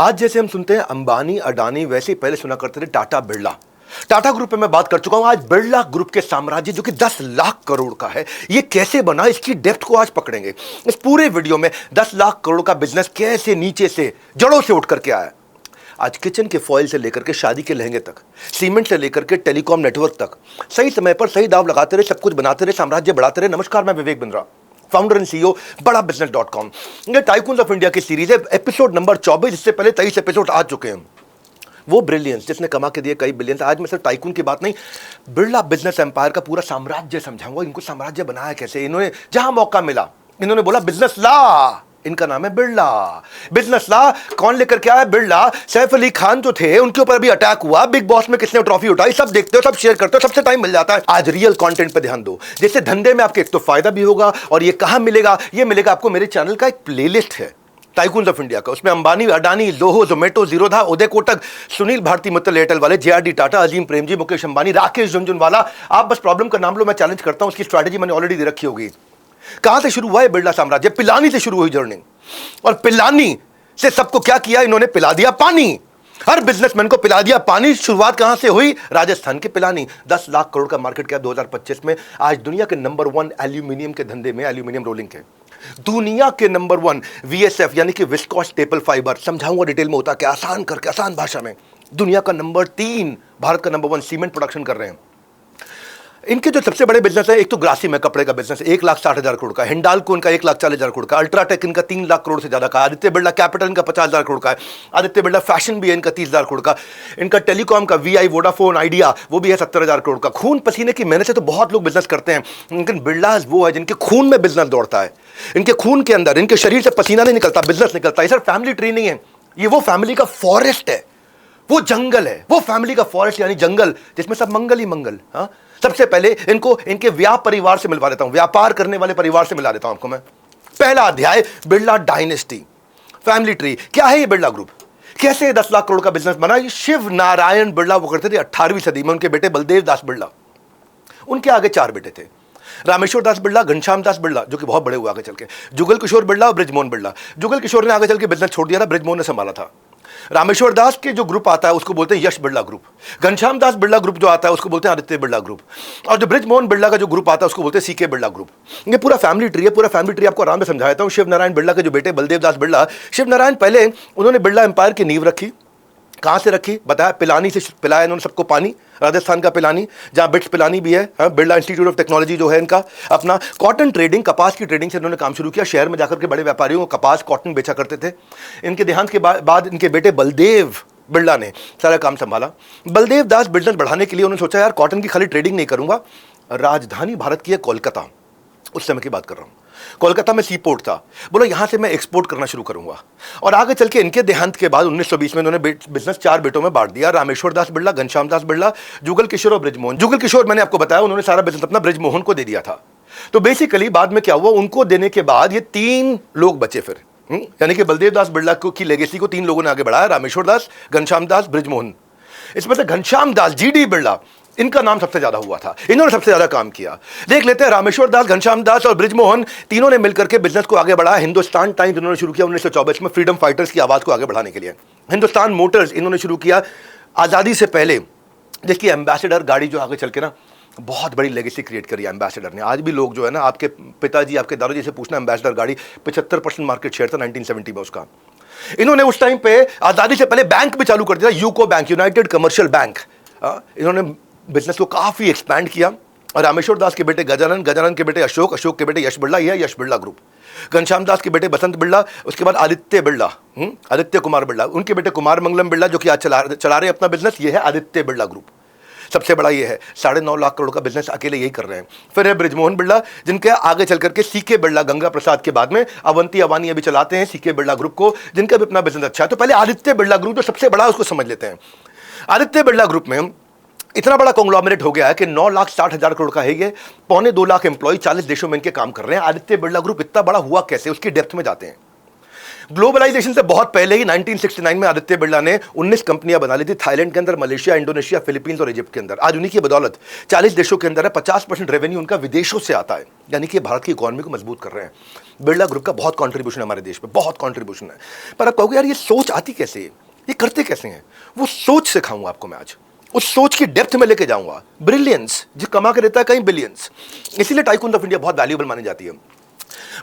आज जैसे हम सुनते हैं अंबानी अडानी, वैसे ही पहले सुना करते थे टाटा बिरला। टाटा ग्रुप पे मैं बात कर चुका हूं। आज बिरला ग्रुप के साम्राज्य जो कि 10 लाख करोड़ का है, ये कैसे बना, इसकी डेप्थ को आज पकड़ेंगे इस पूरे वीडियो में। 10 लाख करोड़ का बिजनेस कैसे नीचे से जड़ों से उठ करके आया। आज किचन के फॉइल से लेकर के शादी के लहंगे तक, सीमेंट से लेकर के टेलीकॉम नेटवर्क तक, सही समय पर सही दाव लगाते रहे, सब कुछ बनाते रहे, साम्राज्य बढ़ाते रहे। नमस्कार, मैं Vivek Bindra, founder and CEO बड़ा बिजनेस.com। ये टाइकून्स ऑफ इंडिया की सीरीज है, एपिसोड नंबर 24। इससे पहले 23 एपिसोड आ चुके हैं। वो ब्रिलियंस जिसने कमा के दिए कई बिलियंस। आज मैं सिर्फ टाइकून की बात नहीं, बिरला बिजनेस एम्पायर का पूरा साम्राज्य समझाऊंगा। इनको साम्राज्य बनाया कैसे, इन्होंने जहां मौका मिला इन्होंने बोला बिजनेस ला। इनका नाम है बिरला बिजनेस ला। कौन लेकर के आया? बिरला। सैफ अली खान जो थे उनके ऊपर भी अटैक हुआ। बिग बॉस में किसने ट्रॉफी उठाई, सब देखते हो, सब शेयर करते हो, सबसे टाइम मिल जाता है। आज रियल कंटेंट पे ध्यान दो, जैसे धंधे में आपके एक तो फायदा भी होगा। और ये कहां मिलेगा? ये मिलेगा आपको मेरे चैनल का एक प्लेलिस्ट है टाइकून्स ऑफ इंडिया का। उसमें अंबानी, अडानी, लोहो, जोमेटो, जीरोधा, उदय कोटक, सुनील भारती मित्तल एयरटेल वाले, जेआरडी टाटा, अजीम प्रेमजी, मुकेश अंबानी, राकेश झुनझुनवाला। आप बस प्रॉब्लम का नाम लो, मैं चैलेंज करता हूं। उसकी स्ट्रैटेजी मैंने ऑलरेडी दे रखी होगी। कहां से शुरू हुआ है बिरला साम्राज्य? पिलानी से शुरू हुई जर्नी। और पिलानी से सबको क्या किया इन्होंने? पिला दिया पानी। हर बिजनेसमैन को पिला दिया पानी। शुरुआत कहां से हुई? राजस्थान के पिलानी। 10 लाख करोड़ का मार्केट कैप 2025 में। आज दुनिया के नंबर 1 एल्यूमिनियम के धंधे में, एल्यूमिनियम रोलिंग के दुनिया के नंबर 1 वीएसएफ यानी कि विस्कोस स्टेपल फाइबर, समझाऊंगा डिटेल में होता क्या, आसान करके, आसान भाषा में। दुनिया का नंबर 3, भारत का नंबर 1 सीमेंट प्रोडक्शन कर रहे हैं। इनके जो सबसे बड़े बिजनेस है, एक तो ग्रासिम में कपड़े का बिजनेस 1,60,000 करोड़ का, हिंडाल्को इनका 1,40,000 करोड़ का, अल्ट्राटेक इनका 3 लाख करोड़ से ज्यादा का, आदित्य बिरला कैपिटल इनका 50,000 करोड़ का है, आदित्य बिरला फैशन भी है इनका 30,000 करोड़ का, इनका टेलीकॉम का वीआई, वोडाफोन, आइडिया वो भी है 70,000 करोड़ का। खून पसीने की मेहनत से तो बहुत लोग बिजनेस करते हैं, लेकिन बिरला वो है जिनके खून में बिजनेस दौड़ता है। इनके खून के अंदर, इनके शरीर से पसीना नहीं निकलता, बिजनेस निकलता है। सर फैमिली ट्री नहीं है, ये वो फैमिली का फॉरेस्ट है, वो जंगल है, वो फैमिली का फॉरेस्ट यानी जंगल जिसमें सब मंगल ही मंगल। हाँ, सबसे पहले इनको इनके परिवार से मिलवा देता हूं, व्यापार करने वाले परिवार से मिला देता हूं आपको मैं। पहला अध्याय, बिरला डायनेस्टी, फैमिली ट्री। क्या है ये बिरला ग्रुप? कैसे 10 लाख करोड़ का बिजनेस बना? ये शिव नारायण बिरला वो करते थे 18वीं सदी में। उनके बेटे बलदेव दास बिरला, उनके आगे 4 बेटे थे, रामेश्वर दास बिरला, घनश्याम दास बिरला जो कि बहुत बड़े हुए आगे चल के, जुगल किशोर बिरला और बृजमोहन बिरला। जुगल किशोर ने आगे चल के बिजनेस छोड़ दिया था, बृजमोहन ने संभाला था। रामेश्वर दास के जो ग्रुप आता है उसको बोलते हैं यश बिरला ग्रुप। घनश्याम दास बिरला ग्रुप जो आता है उसको बोलते हैं आदित्य बिरला ग्रुप। और जो बृजमोहन बिरला का जो ग्रुप आता है उसको बोलते हैं सीके बिरला ग्रुप। ये पूरा फैमिली ट्री है। पूरा फैमिली ट्री आपको आराम से समझाता हूं। शिव नारायण बिरला के जो बेटे बलदेव दास बिरला, शिव नारायण पहले उन्होंने बिरला एम्पायर की नींव रखी। कहां से रखी? बताया, पिलानी से पिलाया इन्होंने सबको पानी, राजस्थान का पिलानी, जहां बिट्स पिलानी भी है। बिरला इंस्टीट्यूट ऑफ टेक्नोलॉजी जो है इनका अपना। कॉटन ट्रेडिंग, कपास की ट्रेडिंग से इन्होंने काम शुरू किया। शहर में जाकर के बड़े व्यापारियों को कपास, कॉटन बेचा करते थे। इनके देहांत के बाद इनके बेटे बलदेव बिरला ने सारा काम संभाला। बलदेव दास बिजनेस बढ़ाने के लिए उन्होंने सोचा, यार कॉटन की खाली ट्रेडिंग नहीं करूंगा। राजधानी भारत की है कोलकाता, उस समय की बात कर रहा हूं। कोलकाता में सी पोर्ट था, बोला यहां से मैं एक्सपोर्ट करना शुरू करूंगा। और आगे चल के इनके देहांत के बाद 1920 में इन्होंने बिजनेस 4 बेटों में बांट दिया, रामेश्वर दास बिरला, घनश्याम दास बिरला, जुगल किशोर और बृजमोहन। जुगल किशोर मैंने आपको बताया उन्होंने सारा बिजनेस अपना बृजमोहन को दे दिया था। तो बेसिकली बाद में क्या हुआ, उनको देने के बाद ये 3 लोग बचे फिर, यानी कि बलदेव दास बिरला की लेगेसी को 3 लोगों ने आगे बढ़ाया, रामेश्वर दास, घनश्याम दास, बृजमोहन। इसमें से घनश्याम दास, जीडी बिरला, इनका नाम सबसे ज्यादा हुआ था, इन्होंने सबसे ज्यादा काम किया। देख लेते हैं, रामेश्वर दास, घनश्याम दास और बृजमोहन तीनों ने मिलकर के बिजनेस को आगे बढ़ाया। हिंदुस्तान टाइम्स इन्होंने शुरू किया 1924 में, फ्रीडम फाइटर्स की आवाज को आगे बढ़ाने के लिए। हिंदुस्तान मोटर्स इन्होंने शुरू किया आजादी से पहले, जिसकी एम्बेसडर गाड़ी जो आगे चल के ना बहुत बड़ी लेगेसी क्रिएट करी एम्बेसडर ने। आज भी लोग जो है ना, आपके पिताजी, आपके दादाजी से पूछना, एम्बेसडर गाड़ी 75% मार्केट शेयर था 1970 में उसका। इन्होंने उस टाइम पे आजादी से पहले बैंक भी चालू कर दिया, UCO bank, United commercial bank. इन्होंने बिजनेस को काफी एक्सपैंड किया। और रामेश्वर दास के बेटे गजानन, गजानन के बेटे अशोक, अशोक के बेटे यश बिरला, यह यश बिरला ग्रुप। घनश्याम दास के बेटे बसंत बिरला, उसके बाद आदित्य बिरला, आदित्य कुमार बिरला, उनके बेटे कुमार मंगलम बिरला जो कि आज चला रहे अपना बिजनेस, ये है आदित्य बिरला ग्रुप। सबसे बड़ा ये है, 9.5 लाख करोड़ का बिजनेस अकेले यही कर रहे हैं। फिर है बृजमोहन बिरला, जिनके आगे चल करके सीके बिरला, गंगा प्रसाद के बाद में अवंती अवानी अभी चलाते हैं सीके बिरला ग्रुप को, जिनका भी अपना बिजनेस अच्छा है। तो पहले आदित्य बिरला ग्रुप जो सबसे बड़ा है उसको समझ लेते हैं। आदित्य बिरला ग्रुप में इतना बड़ा कॉन्ग्लोमरेट हो गया है कि 9,60,000 करोड़ का है ये, 2.25 लाख एम्प्लॉय, 40 देशों में इनके काम कर रहे हैं। आदित्य बिरला ग्रुप इतना बड़ा हुआ कैसे, उसकी डेप्थ में जाते हैं। ग्लोबलाइजेशन से बहुत पहले ही 1969 में आदित्य बिरला ने 19 कंपनियां बना ली थी, थाईलैंड के अंदर, मलेशिया, इंडोनेशिया, फिलीपींस और इजिप्ट के अंदर। आज उन्हीं की बदौलत 40 देशों के अंदर है, 50% रेवेन्यू उनका विदेशों से आता है, यानी कि भारत की इकोनॉमी को मजबूत कर रहे हैं। बिरला ग्रुप का बहुत कंट्रीब्यूशन है हमारे देश में, बहुत कंट्रीब्यूशन है। पर आप कहोगे यार ये सोच आती कैसे है, ये करते कैसे हैं? वो सोच सिखाऊंगा आपको मैं आज, उस सोच की डेप्थ में लेके जाऊंगा। ब्रिलियंस जो कमा के देता है कहीं बिलियंस, इसीलिए टाइकून ऑफ इंडिया बहुत वैल्यूएबल मानी जाती है।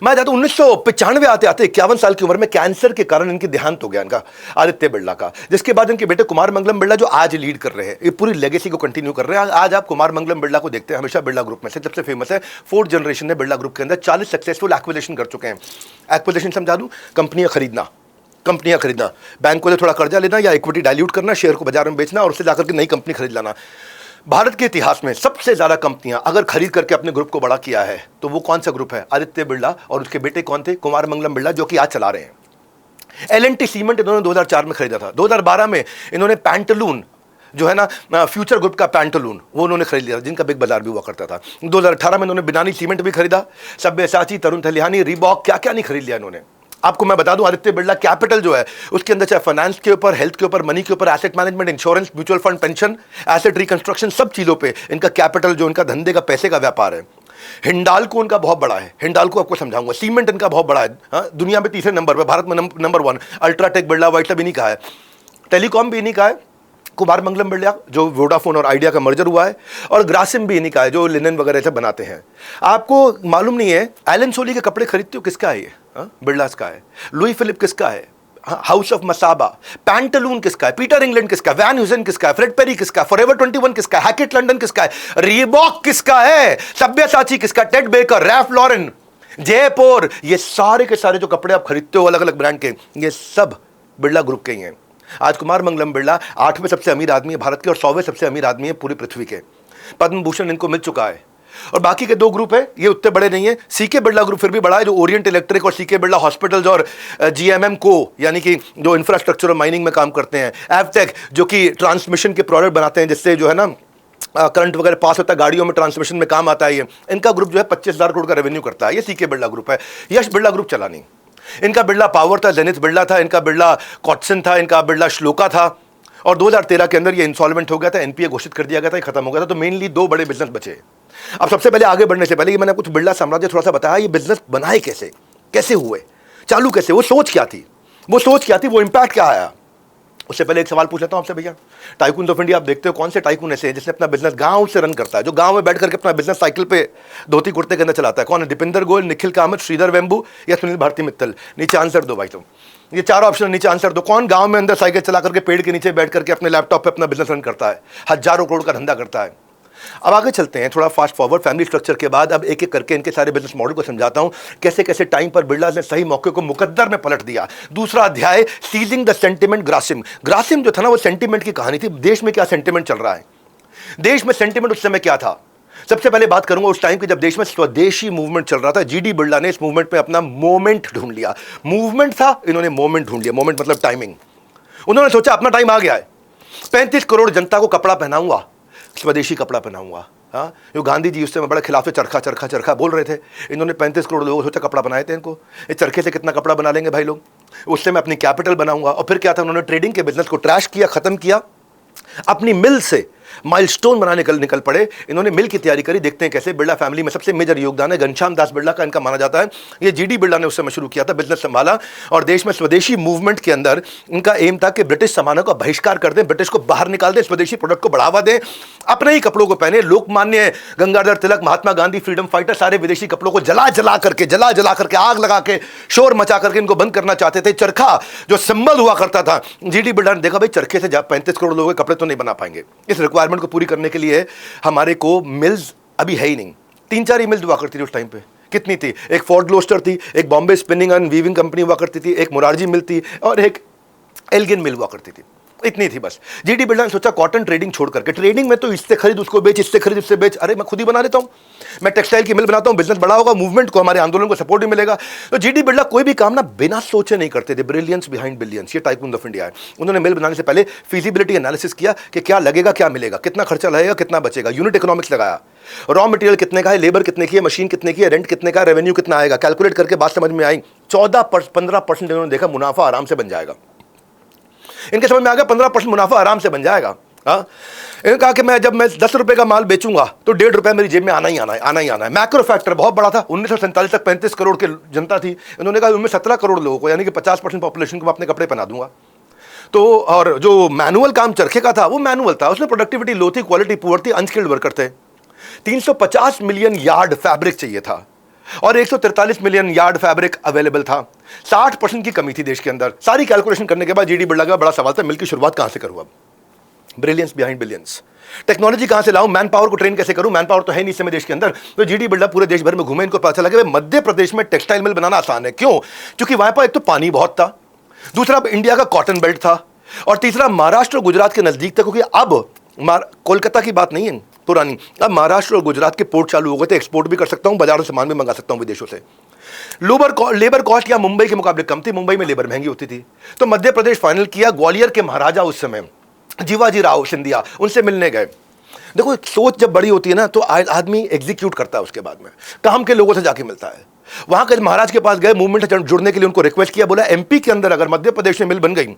मैं जाता हूं 1995 आते आते 51 साल की उम्र में कैंसर के कारण इनकी देहांत हो गया, इनका आदित्य बिरला का, जिसके बाद इनके बेटे कुमार मंगलम बिरला जो आज लीड कर रहे हैं, ये पूरी लेगेसी को कंटिन्यू कर रहे हैं। आज आप कुमार मंगलम बिरला को देखते हैं, हमेशा बिरला ग्रुप में से सबसे फेमस है, फोर्थ जनरेशन ने बिरला ग्रुप के अंदर 40 सक्सेसफुल एक्विजिशन कर चुके हैं। एक्विजिशन समझा दूं, कंपनियां खरीदना, बैंक को थोड़ा कर्जा लेना या इक्विटी डाइल्यूट करना, शेयर को बाजार में बेचना और उससे जाकर के नई कंपनी खरीद लाना। भारत के इतिहास में सबसे ज्यादा कंपनियां अगर खरीद करके अपने ग्रुप को बड़ा किया है तो वो कौन सा ग्रुप है? आदित्य बिरला और उसके बेटे कौन थे? कुमार मंगलम बिरला, जो कि आज चला रहे हैं। एल&टी सीमेंट इन्होंने 2004 में खरीदा था। 2012 में इन्होंने पैंटलून जो है ना, फ्यूचर ग्रुप का पैंटलून, वो उन्होंने खरीद लिया, जिनका बिग बाजार भी हुआ करता था। 2018 में इन्होंने बिनानी सीमेंट भी खरीदा, सब्यसाची, तरुण थलियानी, रीबॉक, क्या क्या नहीं खरीद लिया इन्होंने। आपको मैं बता दूं, आदित्य बिरला कैपिटल जो है उसके अंदर चाहे फाइनेंस के ऊपर, हेल्थ के ऊपर, मनी के ऊपर, asset management, insurance, mutual fund, pension, asset reconstruction, सब चीजों पे इनका कैपिटल जो इनका धंधे का, पैसे का व्यापार है। हिंडाल्को उनका बहुत बड़ा है, हिंडाल्को आपको समझाऊंगा। सीमेंट इनका बहुत बड़ा है, दुनिया में तीसरे नंबर पर, भारत में number 1। UltraTech, Birla white lab इन्हीं का है। टेलीकॉम भी इन्हीं का है, कुमार मंगलम बिरला जो वोडाफोन और आइडिया का मर्जर हुआ है, और ग्रासिम भी इन्हीं का है जो लिनन वगैरह सब बनाते हैं। आपको मालूम नहीं है, एलन सोली के कपड़े खरीदते हो, किसका है ये? बिरलास का है। लुई फिलिप किसका है? House of Masaba. पैंटलून किसका है? पीटर इंग्लैंड किसका है? वैन ह्यूजन किसका है? फ्रेड पेरी किसका है? फॉरएवर 21 किसका है? हैकेट लंदन किसका है? रीबॉक किसका है? सब्यसाची किसका? Ted Baker, Ralph Lauren, Jaipur, ये सारे के सारे जो कपड़े आप खरीदते हो अलग अलग ब्रांड के, ये सब बिरला ग्रुप के ही हैं। आज कुमार मंगलम बिरला 8वें सबसे अमीर आदमी है भारत के और 100वें सबसे अमीर आदमी है पूरी पृथ्वी के। पद्म भूषण इनको मिल चुका है। और बाकी के 2 ग्रुप है, ये उतने बड़े नहीं है। सीके बिरला ग्रुप फिर भी बड़ा है, जो ओरिएंट इलेक्ट्रिक और सीके बिरला हॉस्पिटल्स और जीएमएम को, यानी कि जो इंफ्रास्ट्रक्चर और माइनिंग में काम करते हैं। एवटेक जो कि ट्रांसमिशन के प्रोडक्ट बनाते हैं, जिससे जो है ना करंट वगैरह पास होता है गाड़ियों में, ट्रांसमिशन में काम आता है ये। इनका ग्रुप जो है 25,000 करोड़ का रेवेन्यू करता है। ये सीके बिरला ग्रुप है। यश बिरला ग्रुप चला नहीं। इनका बिरला पावर था, जेनिथ बिरला था, इनका बिरला कॉटसन था, इनका बिरला श्लोका था। और 2013 के अंदर ये इंसॉल्वेंट हो गया था, एनपीए घोषित कर दिया गया था, ये खत्म हो गया था। तो मेनली 2 बड़े बिजनेस बचे। अब सबसे पहले आगे बढ़ने से पहले मैंने कुछ बिरला साम्राज्य थोड़ा सा बताया, ये बिजनेस बनाए कैसे, कैसे हुए, चालू कैसे, वो सोच क्या थी, वो इंपैक्ट क्या आया। उससे पहले एक सवाल पूछ लेता हूं आपसे भैया, टाइकून ऑफ इंडिया आप देखते हो, कौन से टाइकून ऐसे हैं जिसने अपना बिजनेस गांव से रन करता है, जो गांव में बैठ करके अपना बिजनेस साइकिल पे धोती कुर्ते के अंदर चलाता है? कौन है? दीपेंद्र गोयल, निखिल कामत, श्रीधर वेम्बू या सुनील भारती मित्तल? नीचे आंसर दो भाई तुम, ये 4 ऑप्शन नीचे आंसर दो। कौन गांव में अंदर साइकिल चला करके पेड़ के नीचे बैठ करके अपने लैपटॉप पे अपना बिजनेस रन करता है, हजारों करोड़ का धंधा करता है? अब आगे चलते हैं थोड़ा फास्ट फॉरवर्ड फैमिली स्ट्रक्चर के बाद। अब एक एक करके इनके सारे बिजनेस मॉडल को समझाता हूं, कैसे कैसे टाइम पर बिरला ने सही मौके को मुकद्दर में पलट दिया। दूसरा अध्याय, seizing the sentiment Grasim. Grasim जो था ना, वो सेंटिमेंट की कहानी थी। देश में क्या सेंटिमेंट चल रहा है, देश में सेंटिमेंट उस समय क्या था। सबसे पहले बात करूंगा उस टाइम की जब देश में स्वदेशी मूवमेंट चल रहा था। जीडी बिरला ने इस मूवमेंट में अपना मोमेंट ढूंढ लिया। मूवमेंट था, इन्होंने मोमेंट ढूंढ लिया। मोमेंट मतलब टाइमिंग। उन्होंने सोचा अपना टाइम आ गया है, 35 करोड़ जनता को कपड़ा पहनाऊंगा, स्वदेशी कपड़ा पहनाऊंगा। हाँ, जो गांधी जी उस समय बड़ा खिलाफ चरखा चरखा चरखा बोल रहे थे, इन्होंने 35 करोड़ लोगों सोचा कपड़ा बनाए थे इनको, इस चरखे से कितना कपड़ा बना लेंगे भाई लोग, उससे मैं अपनी कैपिटल बनाऊंगा। और फिर क्या था, उन्होंने ट्रेडिंग के बिजनेस को ट्रैश किया, खत्म किया, अपनी मिल से माइलस्टोन बनाने निकल पड़े। इन्होंने मिल की तैयारी करी। देखते हैं कैसे। बिरला फैमिली में सबसे मेजर योगदान है घनश्याम दास बिरला का, इनका माना जाता है। ये जीडी बिरला ने उस समय शुरू किया था, बिजनेस संभाला और देश में स्वदेशी मूवमेंट के अंदर इनका एम था कि ब्रिटिश सामानों का बहिष्कार कर दें, ब्रिटिश को बाहर निकाल दें, स्वदेशी प्रोडक्ट को बढ़ावा दें, अपने ही कपड़ों को पहने। लोकमान्य, गंगाधर तिलक, महात्मा गांधी, फ्रीडम फाइटर सारे विदेशी कपड़ों को जला जला करके आग लगा के शोर मचा करके इनको बंद करना चाहते थे। चरखा जो सिंबल हुआ करता था, जीडी बिरला ने देखा भाई चरखे से 35 करोड़ लोगों के कपड़े तो नहीं बना पाएंगे, इस रिक्वायरमेंट को पूरी करने के लिए हमारे को मिल्स अभी है ही नहीं। 3-4 मिल्स हुआ करती थी उस टाइम पे। कितनी थी? एक फोर्ट ग्लोस्टर थी, एक Bombay spinning and weaving company हुआ करती थी, एक मोरारजी मिल थी और एक एल्गिन मिल हुआ करती थी। इतनी थी बस। जीडी बिरला ने सोचा कॉटन ट्रेडिंग छोड़ करके, ट्रेडिंग में तो इससे खरीद उसको बेच, इससे खरीद इससे बेच, अरे मैं खुद ही बना लेता हूं, मैं टेक्सटाइल की मिल बनाता हूं, बिजनेस बड़ा होगा, मूवमेंट को, हमारे आंदोलन को सपोर्ट भी मिलेगा। तो जीडी बिरला कोई भी काम ना बिना सोचे नहीं करते थे। ब्रिलियंस बिहाइंड बिलियंस, ये टाइकून ऑफ इंडिया है। उन्होंने मिल बनाने से पहले फिजिबिलिटी एनालिसिस किया कि क्या लगेगा, क्या मिलेगा, कितना खर्चा लगेगा, कितना बचेगा, यूनिट इकोनॉमिक्स लगाया, रॉ मटेरियल कितने का है, लेबर कितने की है, मशीन कितने की है, रेंट कितने का, रेवेन्यू कितना आएगा, कैलकुलेट करके बात समझ में आई। 14-15% इन्होंने देखा मुनाफा आराम से बन जाएगा। इनके समझ में आ गया 15% मुनाफा आराम से बन जाएगा। हाँ, इन्होंने कहा कि जब मैं 10 रुपए का माल बेचूंगा तो 1.5 रुपए मेरी जेब में आना ही आना है, आना ही आना है। मैक्रो फैक्टर बहुत बड़ा था। 1947 तक 35 करोड़ की जनता थी। इन्होंने कहा उनमें 17 करोड़ लोगों को, यानी कि 50% पॉपुलेशन को मैं अपने कपड़े पहना दूंगा। तो और जो मैनुअल काम चरखे का था वो मैनुअल था, उसमें प्रोडक्टिविटी लो थी, क्वालिटी पुअर थी, अनस्किल्ड वर्कर थे। 350 मिलियन यार्ड फैब्रिक चाहिए था और 143 मिलियन यार्ड फैब्रिक अवेलेबल था। 60% की कमी थी देश के अंदर। सारी कैलकुलेशन करने के बाद जीडी बिरला का बड़ा सवाल था, मिल की शुरुआत कहां से करूं? अब ब्रिलियंस बिहाइंड बिलियंस, टेक्नोलॉजी कहां से लाऊं, मैन पावर को ट्रेन कैसे करूं? मैन पावर तो है नहीं इस समय देश के अंदर। तो जीडी बिरला पूरे देश भर में घूमे, इनको पता चला कि मध्य प्रदेश में टेक्सटाइल मिल बनाना आसान है। क्यों? क्योंकि वहां पर एक तो पानी बहुत था, दूसरा इंडिया का कॉटन बेल्ट था, और तीसरा महाराष्ट्र और गुजरात के नजदीक था। क्योंकि अब कोलकाता की बात नहीं है पुरानी, अब महाराष्ट्र और गुजरात के पोर्ट चालू हो गए थे। एक्सपोर्ट भी कर सकता हूं, बाजारों से सामान भी मंगा सकता हूं विदेशों से। लेबर कॉस्ट या मुंबई के मुकाबले कम थी, मुंबई में लेबर महंगी होती थी। तो मध्य प्रदेश फाइनल किया। ग्वालियर के महाराजा उस समय जीवाजी राव सिंधिया, उनसे मिलने गए। देखो, सोच जब बड़ी होती है ना तो आदमी एग्जीक्यूट करता है, उसके बाद में काम के लोगों से जाके मिलता है। वहां के महाराज के पास गए, मूवमेंट से जुड़ने के लिए उनको रिक्वेस्ट किया। बोला एमपी के अंदर अगर मध्य प्रदेश में मिल बन गई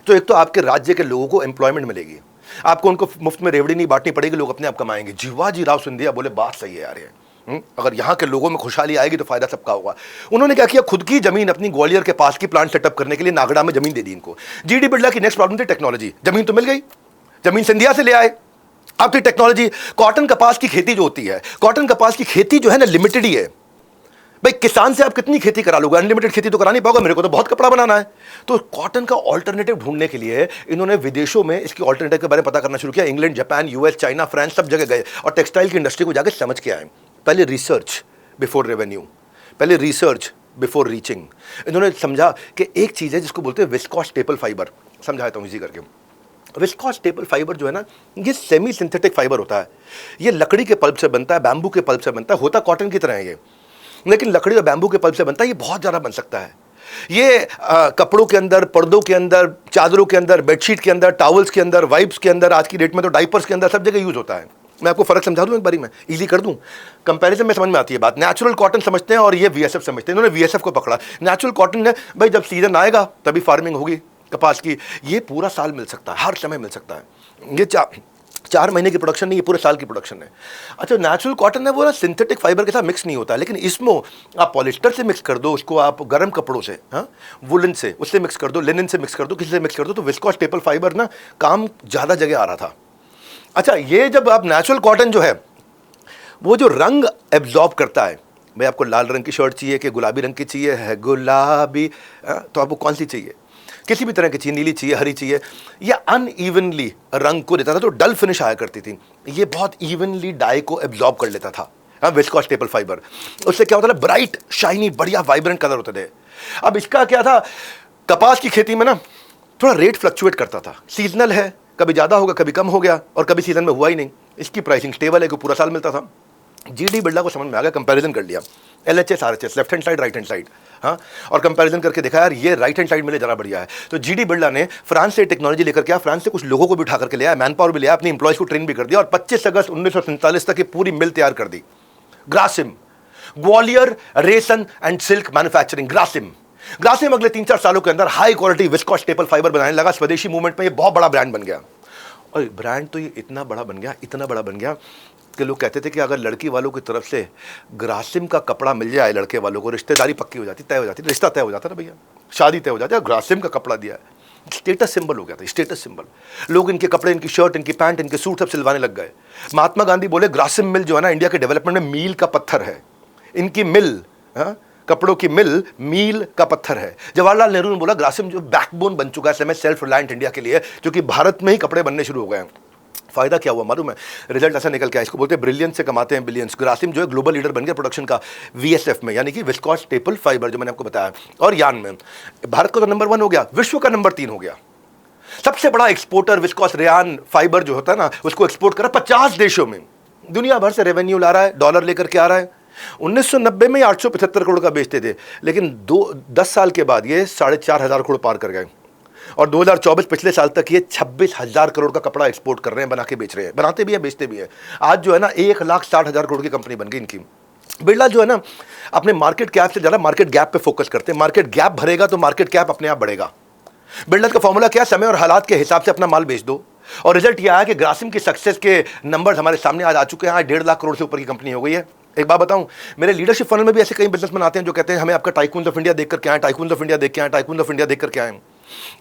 तो एक तो आपके राज्य के लोगों को एम्प्लॉयमेंट मिलेगी, आपको उनको मुफ्त में रेवड़ी नहीं बांटनी पड़ेगी, लोग अपने आप कमाएंगे। जीवाजी राव सिंधिया बोले बात सही है यार, ये अगर यहाँ के लोगों में खुशहाली आएगी तो फायदा सबका होगा। उन्होंने क्या किया, खुद की जमीन अपनी ग्वालियर के पास की प्लांट सेटअप करने के लिए नागड़ा में जमीन दे दी इनको। जीडी बिरला की नेक्स्ट प्रॉब्लम थी टेक्नोलॉजी। जमीन तो मिल गई, जमीन सिंधिया से ले आए। अब तो टेक्नोलॉजी, कॉटन कपास की खेती जो होती है, कॉटन कपास की खेती जो है ना लिमिटेड ही है। भाई किसान से आप कितनी खेती करा लोगे? अनलिमिटेड खेती तो करा नहीं पाओगे, मेरे को तो बहुत कपड़ा बनाना है। तो कॉटन का ऑल्टरनेटिव ढूंढने के लिए इन्होंने विदेशों में इसकी ऑल्टरनेटिव के बारे में पता करना शुरू किया। England, Japan, US, China, France, सब जगह गए और टेक्सटाइल की इंडस्ट्री को जाकर समझ के आए। पहले रिसर्च बिफोर रेवेन्यू, पहले रिसर्च बिफोर रीचिंग। इन्होंने समझा कि एक चीज़ है जिसको बोलते हैं विस्कॉस स्टेपल फाइबर। समझाता हूँ इसी करके। विस्कॉस स्टेपल फाइबर जो है ना, ये सेमी सिंथेटिक फाइबर होता है। ये लकड़ी के पल्प से बनता है, बैम्बू के पल्प से बनता है, होता कॉटन की तरह है ये, लेकिन लकड़ी और बैम्बू के पल्प से बनता है। ये बहुत ज़्यादा बन सकता है। ये कपड़ों के अंदर, पर्दों के अंदर, चादरों के अंदर, बेडशीट के अंदर, टॉवल्स के अंदर, वाइप्स के अंदर, आज की डेट में तो डाइपर्स के अंदर, सब जगह यूज होता है। मैं आपको फर्क समझा दूं एक बारी में, इजी कर दूं, कंपैरिजन में समझ में आती है बात। नेचुरल कॉटन समझते हैं और ये वीएसएफ समझते हैं। इन्होंने वीएसएफ को पकड़ा। नेचुरल कॉटन है भाई, जब सीजन आएगा तभी फार्मिंग होगी कपास की। ये पूरा साल मिल सकता है, हर समय मिल सकता है। ये 4 महीने की प्रोडक्शन नहीं, ये पूरे साल की प्रोडक्शन है। अच्छा, नेचुरल कॉटन है वो ना सिंथेटिक फाइबर के साथ मिक्स नहीं होता, लेकिन इसमें आप पॉलिस्टर से मिक्स कर दो, उसको आप गर्म कपड़ों से, हाँ, वुलन से, उससे मिक्स कर दो, लिनन से मिक्स कर दो, किसी से मिक्स कर दो, तो विस्कॉस स्टेपल फाइबर ना काम ज़्यादा जगह आ रहा था। अच्छा, ये जब आप नेचुरल कॉटन जो है वो जो रंग एब्जॉर्ब करता है, भाई आपको लाल रंग की शर्ट चाहिए कि गुलाबी रंग की चाहिए, है गुलाबी, तो आपको कौन सी चाहिए? किसी भी तरह की चाहिए, नीली चाहिए, हरी चाहिए। ये अनइवनली रंग को देता था, तो डल फिनिश आया करती थी। ये बहुत इवनली डाई को एब्जॉर्ब कर लेता था, हाँ, विस्कॉस स्टेपल फाइबर। उससे क्या होता था, ब्राइट, शाइनी, बढ़िया वाइब्रेंट कलर होते थे। अब इसका क्या था, कपास की खेती में ना थोड़ा रेट फ्लक्चुएट करता था, सीजनल है, कभी ज़्यादा होगा, कभी कम हो गया, और कभी सीजन में हुआ ही नहीं। इसकी प्राइसिंग स्टेबल है कि पूरा साल मिलता था। जीडी बिरला को समझ में आ गया, कंपैरिजन कर लिया, LHS RHS, left hand side, right hand side, हाँ, और कंपैरिजन करके देखा यार ये राइट हैंड साइड मिले ज़रा बढ़िया है। तो जीडी बिरला ने फ्रांस से टेक्नोलॉजी लेकर के, फ्रांस से कुछ लोगों को भी उठा करके लिया, मैन पावर भी लिया, अपनी इंप्लॉयज को ट्रेन भी कर दिया, और 25 अगस्त 1947 तक ये पूरी मिल तैयार कर दी। Grasim, Gwalior rayon and silk manufacturing, Grasim अगले 3-4 सालों के अंदर high quality viscose staple fibre बनाने लगा। स्वदेशी मूवमेंट में ये बहुत बड़ा ब्रांड बन गया। और ब्रांड तो ये इतना बड़ा बन गया, इतना बड़ा बन गया कि लोग कहते थे कि अगर लड़की वालों की तरफ से ग्रासिम का कपड़ा मिल जाए लड़के वालों को, रिश्तेदारी पक्की हो जाती, तय हो जाती, रिश्ता तय हो जाता ना भैया, शादी तय हो जाती है। ग्रासिम का कपड़ा दिया है, स्टेटस सिंबल हो गया था, स्टेटस सिंबल। लोग इनके कपड़े, इनकी शर्ट, इनकी पैंट, इनके सूट सब सिलवाने लग गए। महात्मा गांधी बोले ग्रासिम मिल जो है ना इंडिया के डेवलपमेंट में मील का पत्थर है। इनकी मिल, हाँ, कपड़ों की मिल मील का पत्थर है। जवाहरलाल नेहरू ने बोला ग्रासिम जो बैकबोन बन चुका है समय सेल्फ रिलायंट इंडिया के लिए, क्योंकि भारत में ही कपड़े बनने शुरू हो गए हैं। फायदा क्या हुआ मालूम है? रिजल्ट ऐसा निकल के आया, इसको बोलते हैं ब्रिलियंस से कमाते हैं बिलियंस। ग्रासिम जो है ग्लोबल लीडर बन गया प्रोडक्शन का वीएसएफ में, यानी कि विस्कॉस स्टेपल फाइबर जो मैंने आपको बताया, और यान में। भारत का तो नंबर 1 हो गया, विश्व का नंबर 3 हो गया। सबसे बड़ा एक्सपोर्टर विस्कॉस रेयान फाइबर जो होता है ना, उसको एक्सपोर्ट करा 50 देशों में, दुनिया भर से रेवेन्यू ला रहा है, डॉलर लेकर के आ रहा है। 1990 में 875 करोड़ का बेचते थे, लेकिन 10 साल के बाद ये 4,500 करोड़ पार कर गए, और 2024 पिछले साल तक ये 26,000 करोड़ का कपड़ा एक्सपोर्ट कर रहे हैं, बना के बेच रहे हैं, बनाते भी हैं, बेचते भी हैं। आज जो है ना 1,60,000 करोड़ की कंपनी बन गई इनकी। बिरला जो है ना अपने मार्केट कैप से ज़्यादा मार्केट गैप पे फोकस करते हैं। मार्केट गैप भरेगा तो मार्केट कैप अपने आप बढ़ेगा। बिरला का फॉर्मूला क्या है? समय और हालात के हिसाब से अपना माल बेच दो, और रिजल्ट यह आया कि ग्रासिम की सक्सेस के नंबर्स हमारे सामने आज आ चुके हैं। आज 1.5 लाख करोड़ से ऊपर की कंपनी हो गई है। एक बात बताऊं, मेरे लीडरशिप फनल में भी ऐसे कई बिजनेसमैन आते हैं जो कहते हैं हमें आपका टाइकून्स ऑफ इंडिया देख कर क्या है, टाइकून्स ऑफ इंडिया देख के आए, टाइकून्स ऑफ इंडिया देख कर क्या है।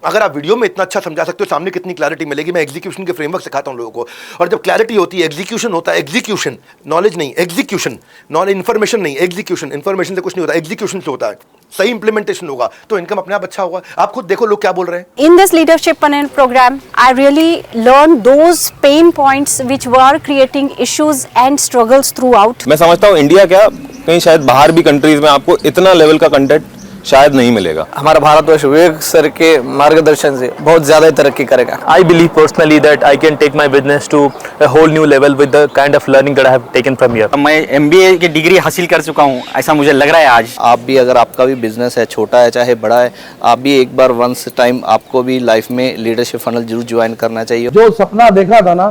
अगर आप वीडियो में इतना अच्छा समझा सकते हो, सामने कितनी क्लैरिटी मिलेगी। मैं एग्जीक्यूशन के फ्रेमवर्क सिखाता हूं लोगों को, और जब क्लैरिटी होती है, एग्जीक्यूशन होता है, एग्जीक्यूशन नॉलेज नहीं, एग्जीक्यूशन नॉलेज, इन्फॉर्मेशन नहीं, एग्जीक्यूशन, इन्फॉर्मेशन से कुछ नहीं होता, एग्जीक्यूशन से होता है। सही इंप्लीमेंटेशन होगा तो इनकम अपने आप अच्छा होगा। आप खुद देखो लोग क्या बोल रहे हैं। In this leadership panel program, I really learned those pain points which were creating issues and struggles throughout. मैं समझता हूँ इंडिया क्या, कहीं शायद बाहर भी कंट्रीज में आपको इतना लेवल का कंटेंट शायद नहीं मिलेगा। हमारा भारतवर्ष विवेक सर के मार्गदर्शन से बहुत ज़्यादा तरक्की करेगा। I believe personally that I can take my business to a whole new level with the kind of learning that I have taken from here. मैं MBA की डिग्री हासिल कर चुका हूँ, ऐसा मुझे लग रहा है आज। आप भी, अगर आपका भी बिजनेस है, छोटा है चाहे बड़ा है, आप भी एक बार वंस टाइम आपको भी लाइफ में लीडरशिप फनल जरूर ज्वाइन करना चाहिए। जो सपना देखा था ना,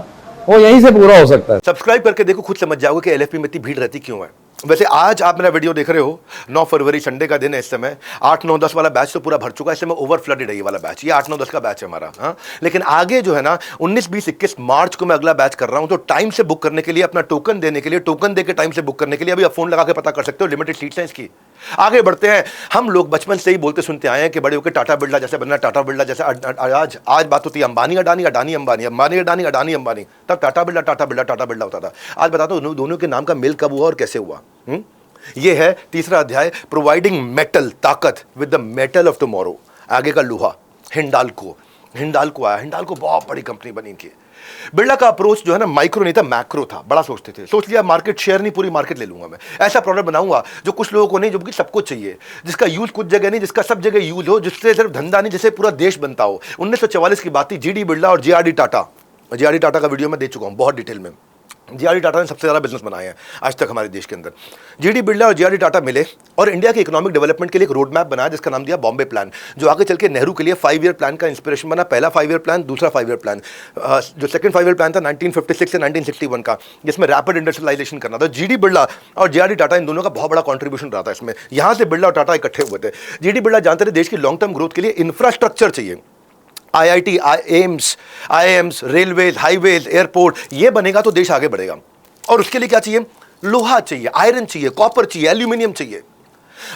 वो यहीं से पूरा हो सकता है। सब्सक्राइब करके देखो, खुद समझ जाओगे कि एलएफपी में इतनी भीड़ रहती क्यों है। वैसे आज आप मेरा वीडियो देख रहे हो, 9 फरवरी संडे का दिन है। इस समय 8, 9, 10 वाला बैच तो पूरा भर चुका है। इस समय ओवर फ्लडेड है ये वाला बैच, ये 8, 9, 10 का बैच है हमारा। हाँ, लेकिन आगे जो है ना 19, 20, 21 मार्च को मैं अगला बैच कर रहा हूं। तो टाइम से बुक करने के लिए, अपना टोकन देने के लिए, टोकन देके टाइम से बुक करने के लिए अभी आप फोन लगा के पता कर सकते हो। लिमिटेड सीट्स हैं इसकी। आगे बढ़ते हैं। हम लोग बचपन से ही बोलते सुनते आए हैं कि बड़े होकर टाटा बिरला जैसे बनना, टाटा बिरला जैसे। आज बात होती है अंबानी अडानी, अडानी अंबानी, अंबानी अडानी, अडानी अंबानी। तब टाटा बिरला, टाटा बिरला, टाटा बिरला होता था। आज बताता हूं दोनों के नाम का मेल कब हुआ और कैसे हुआ। ये है तीसरा अध्याय, प्रोवाइडिंग मेटल, ताकत with the metal of tomorrow. आगे का लोहा, हिंडाल्को। हिंडाल्को आया, हिंडाल्को बहुत बड़ी कंपनी बनी इनकी। बिरला का अप्रोच जो है ना माइक्रो नहीं था, मैक्रो था। बड़ा सोचते थे, सोच लिया मार्केट शेयर नहीं, पूरी मार्केट ले लूंगा मैं। ऐसा प्रोडक्ट बनाऊंगा जो कुछ लोगों को नहीं, जो कि सबको चाहिए, जिसका यूज कुछ जगह नहीं, जिसका सब जगह यूज हो, जिससे सिर्फ धंधा नहीं, जिससे पूरा देश बनता हो। 1944 की बात थी। जीडी बिरला और जेआरडी टाटा, जेआरडी टाटा का वीडियो मैं दे चुका हूं बहुत डिटेल में। जेआरडी टाटा ने सबसे ज़्यादा बिजनेस बनाए हैं आज तक हमारे देश के अंदर। जीडी बिरला और जेआरडी टाटा मिले और इंडिया के इकोनॉमिक डेवलपमेंट के लिए एक रोड मैप बनाया जिसका नाम दिया बॉम्बे प्लान, जो आगे चल के नेहरू के लिए 5 ईयर प्लान का इंस्पिरेशन बना। पहला 5 ईयर प्लान, दूसरा 5 ईयर प्लान। जो सेकंड 5 ईयर प्लान था 1956 से 1961 का, जिसमें रैपिड इंडस्ट्रियलाइजेशन करना था। जीडी बिरला और जेआरडी टाटा इन दोनों का बहुत बड़ा कॉन्ट्रीब्यूशन रहा था इसमें। यहाँ से बिरला और टाटा इकट्ठे हुए थे। जीडी बिरला जानते थे देश की लॉन्ग टर्म ग्रोथ के लिए इंफ्रास्ट्रक्चर चाहिए। IIT, AIIMS, IIMs, railways, highways, airport, ये बनेगा तो देश आगे बढ़ेगा। और उसके लिए क्या चाहिए? लोहा चाहिए, आयरन चाहिए, कॉपर चाहिए, एल्यूमिनियम चाहिए।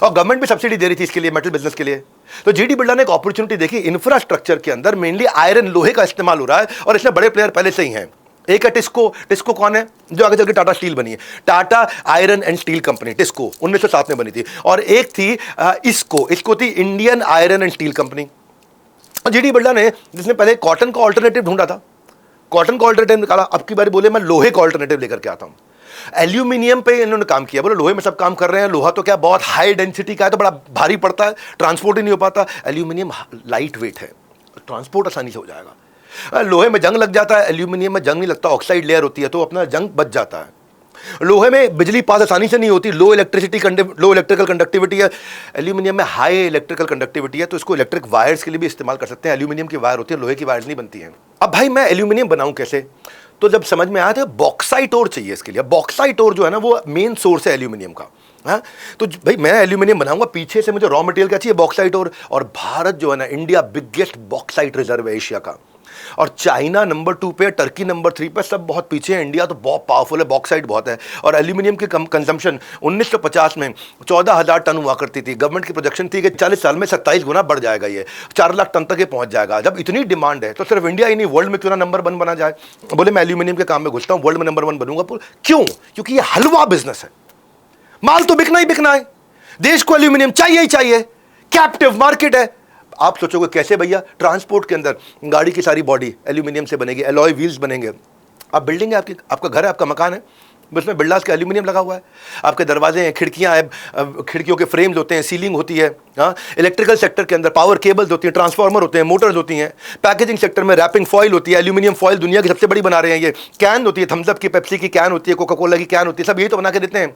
और गवर्नमेंट भी सब्सिडी दे रही थी इसके लिए, मेटल बिजनेस के लिए। तो जीडी बिरला ने एक अपॉर्चुनिटी देखी, इंफ्रास्ट्रक्चर के अंदर मेनली आयरन, लोहे का इस्तेमाल हो रहा है और इसमें बड़े प्लेयर पहले से ही हैं। एक है टिस्को। टिस्को कौन है? जो आगे चल के टाटा स्टील बनी है, Tata iron and steel company, TISCO 1907 में बनी थी। और एक थी इसको, इसको थी Indian iron and steel company. GD Birla ने, जिसने पहले कॉटन का ऑल्टरनेटिव ढूंढा था, कॉटन का ऑल्टरनेटिव निकाला, अब की बारी बोले मैं लोहे का ऑल्टरनेटिव लेकर के आता हूं। एल्यूमिनियम पे इन्होंने काम किया। बोले लोहे में सब काम कर रहे हैं, लोहा तो क्या बहुत हाई डेंसिटी का है, तो बड़ा भारी पड़ता है, ट्रांसपोर्ट ही नहीं हो पाता। एल्यूमिनियम लाइट वेट है, ट्रांसपोर्ट आसानी से हो जाएगा। लोहे में जंग लग जाता है, एल्यूमिनियम में जंग नहीं लगता, ऑक्साइड लेयर होती है तो अपना जंग बच जाता है। लोहे में बिजली पास आसानी से नहीं होती, लो इलेक्ट्रिकल कंडक्टिविटी है। एल्यूमिनियम में हाई इलेक्ट्रिकल कंडक्टिविटी है, तो इसको इलेक्ट्रिक वायर्स के लिए भी इस्तेमाल कर सकते हैं। एल्यूमिनियम की वायर होती है, लोहे की वायर्स नहीं बनती हैं। अब भाई मैं एल्यूमिनियम बनाऊं कैसे? तो जब समझ में आया था बॉक्साइट ओर चाहिए इसके लिए। बॉक्साइट ओर जो है ना वो मेन सोर्स है एल्यूमिनियम का। हाँ, तो भाई मैं एल्यूमिनियम बनाऊंगा, पीछे से मुझे रॉ मटेरियल क्या चाहिए? Bauxite ore. और भारत जो है ना, इंडिया बिगेस्ट बॉक्साइट रिजर्व है एशिया का। और चाइना नंबर 2 पे, टर्की नंबर 3 पे, सब बहुत पीछे है। इंडिया तो बहुत पावरफुल है, बॉक्साइट बहुत है। और एल्यूमिनियम की कंजम्पशन 1950 में 14,000 टन हुआ करती थी। गवर्नमेंट की प्रोजेक्शन थी कि 40 साल में 27 गुना बढ़ जाएगा, ये 4 लाख टन तक ये पहुंच जाएगा। जब इतनी डिमांड है तो सिर्फ इंडिया ही नहीं, वर्ल्ड में क्यों ना नंबर 1 बना जाए। बोले मैं एल्यूमिनियम के काम में घुसता हूं, वर्ल्ड में नंबर 1 बनूंगा। क्यों? क्योंकि ये हलवा बिजनेस है, माल तो बिकना ही बिकना है, देश को एल्यूमिनियम चाहिए ही चाहिए, कैप्टिव मार्केट है। आप सोचोगे कैसे भैया? ट्रांसपोर्ट के अंदर गाड़ी की सारी बॉडी एल्यूमिनियम से बनेगी, एलॉय व्हील्स बनेंगे। आप बिल्डिंग है आपकी, आपका घर है, आपका मकान है, उसमें बिरलास का एल्यूमिनियम लगा हुआ है। आपके दरवाजे हैं, खिड़कियां हैं, खिड़कियों के फ्रेम्स होते हैं, सीलिंग होती है। हाँ, इलेक्ट्रिकल सेक्टर के अंदर पावर केबल्स होती हैं, ट्रांसफार्मर होते हैं, मोटर्स होती हैं। पैकेजिंग सेक्टर में रैपिंग फॉइल होती है, एल्यूमिनियम फॉइल दुनिया की सबसे बड़ी बना रहे हैं ये। कैन होती है, थम्स अप की, पेप्सी की कैन होती है, कोका कोला की कैन होती है, सब यही तो बना के देते हैं।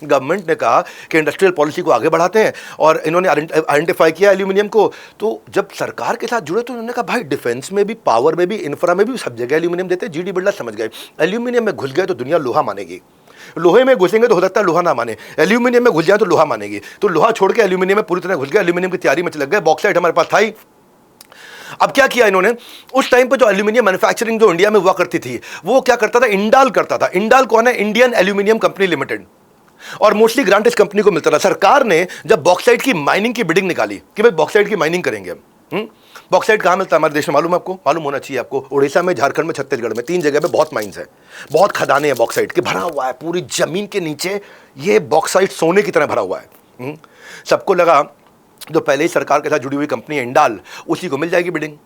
गवर्नमेंट ने कहा कि इंडस्ट्रियल पॉलिसी को आगे बढ़ाते हैं और इन्होंने आइडेंटिफाई किया एल्यूमिनियम को। तो जब सरकार के साथ जुड़े तो उन्होंने कहा भाई डिफेंस में भी, पावर में भी, इंफ्रा में भी सब जगह एल्यूमिनियम देते हैं। जीडी बिरला समझ गए, एल्यूमिनियम में घुस गए तो दुनिया लोहा मानेगी, लोहे में घुसेंगे तो हो सकता है लोहा ना माने, एल्यूमिनियम में घुस जाए तो लोहा मानेगी। तो लोहा छोड़ के एल्यूमिनियम में पूरी तरह घुस गए, एल्यूमिनियम की तैयारी में लग गए। बॉक्साइट हमारे पास था ही। अब क्या किया इन्होंने, उस टाइम पे जो एल्यूमिनियम मैन्युफैक्चरिंग जो इंडिया में हुआ करती थी, वो क्या करता था, इंडाल करता था। इंडाल कौन है? Indian aluminium company limited. और मोस्टली ग्रांट इस कंपनी को मिलता था। सरकार ने जब बॉक्साइट की माइनिंग की बिडिंग निकाली कि भाई बॉक्साइट की माइनिंग करेंगे हम, बॉक्साइट कहाँ मिलता है हमारे देश में, मालूम है आपको? मालूम होना चाहिए आपको। उड़ीसा में, झारखंड में, छत्तीसगढ़ में, 3 जगह पे बहुत माइंस है, बहुत खदानें हैं बॉक्साइट के, भरा हुआ है पूरी जमीन के नीचे। ये बॉक्साइट सोने की तरह भरा हुआ है। सबको लगा जो पहले ही सरकार के साथ जुड़ी हुई कंपनी है इंडाल, उसी को मिल जाएगी बिडिंग।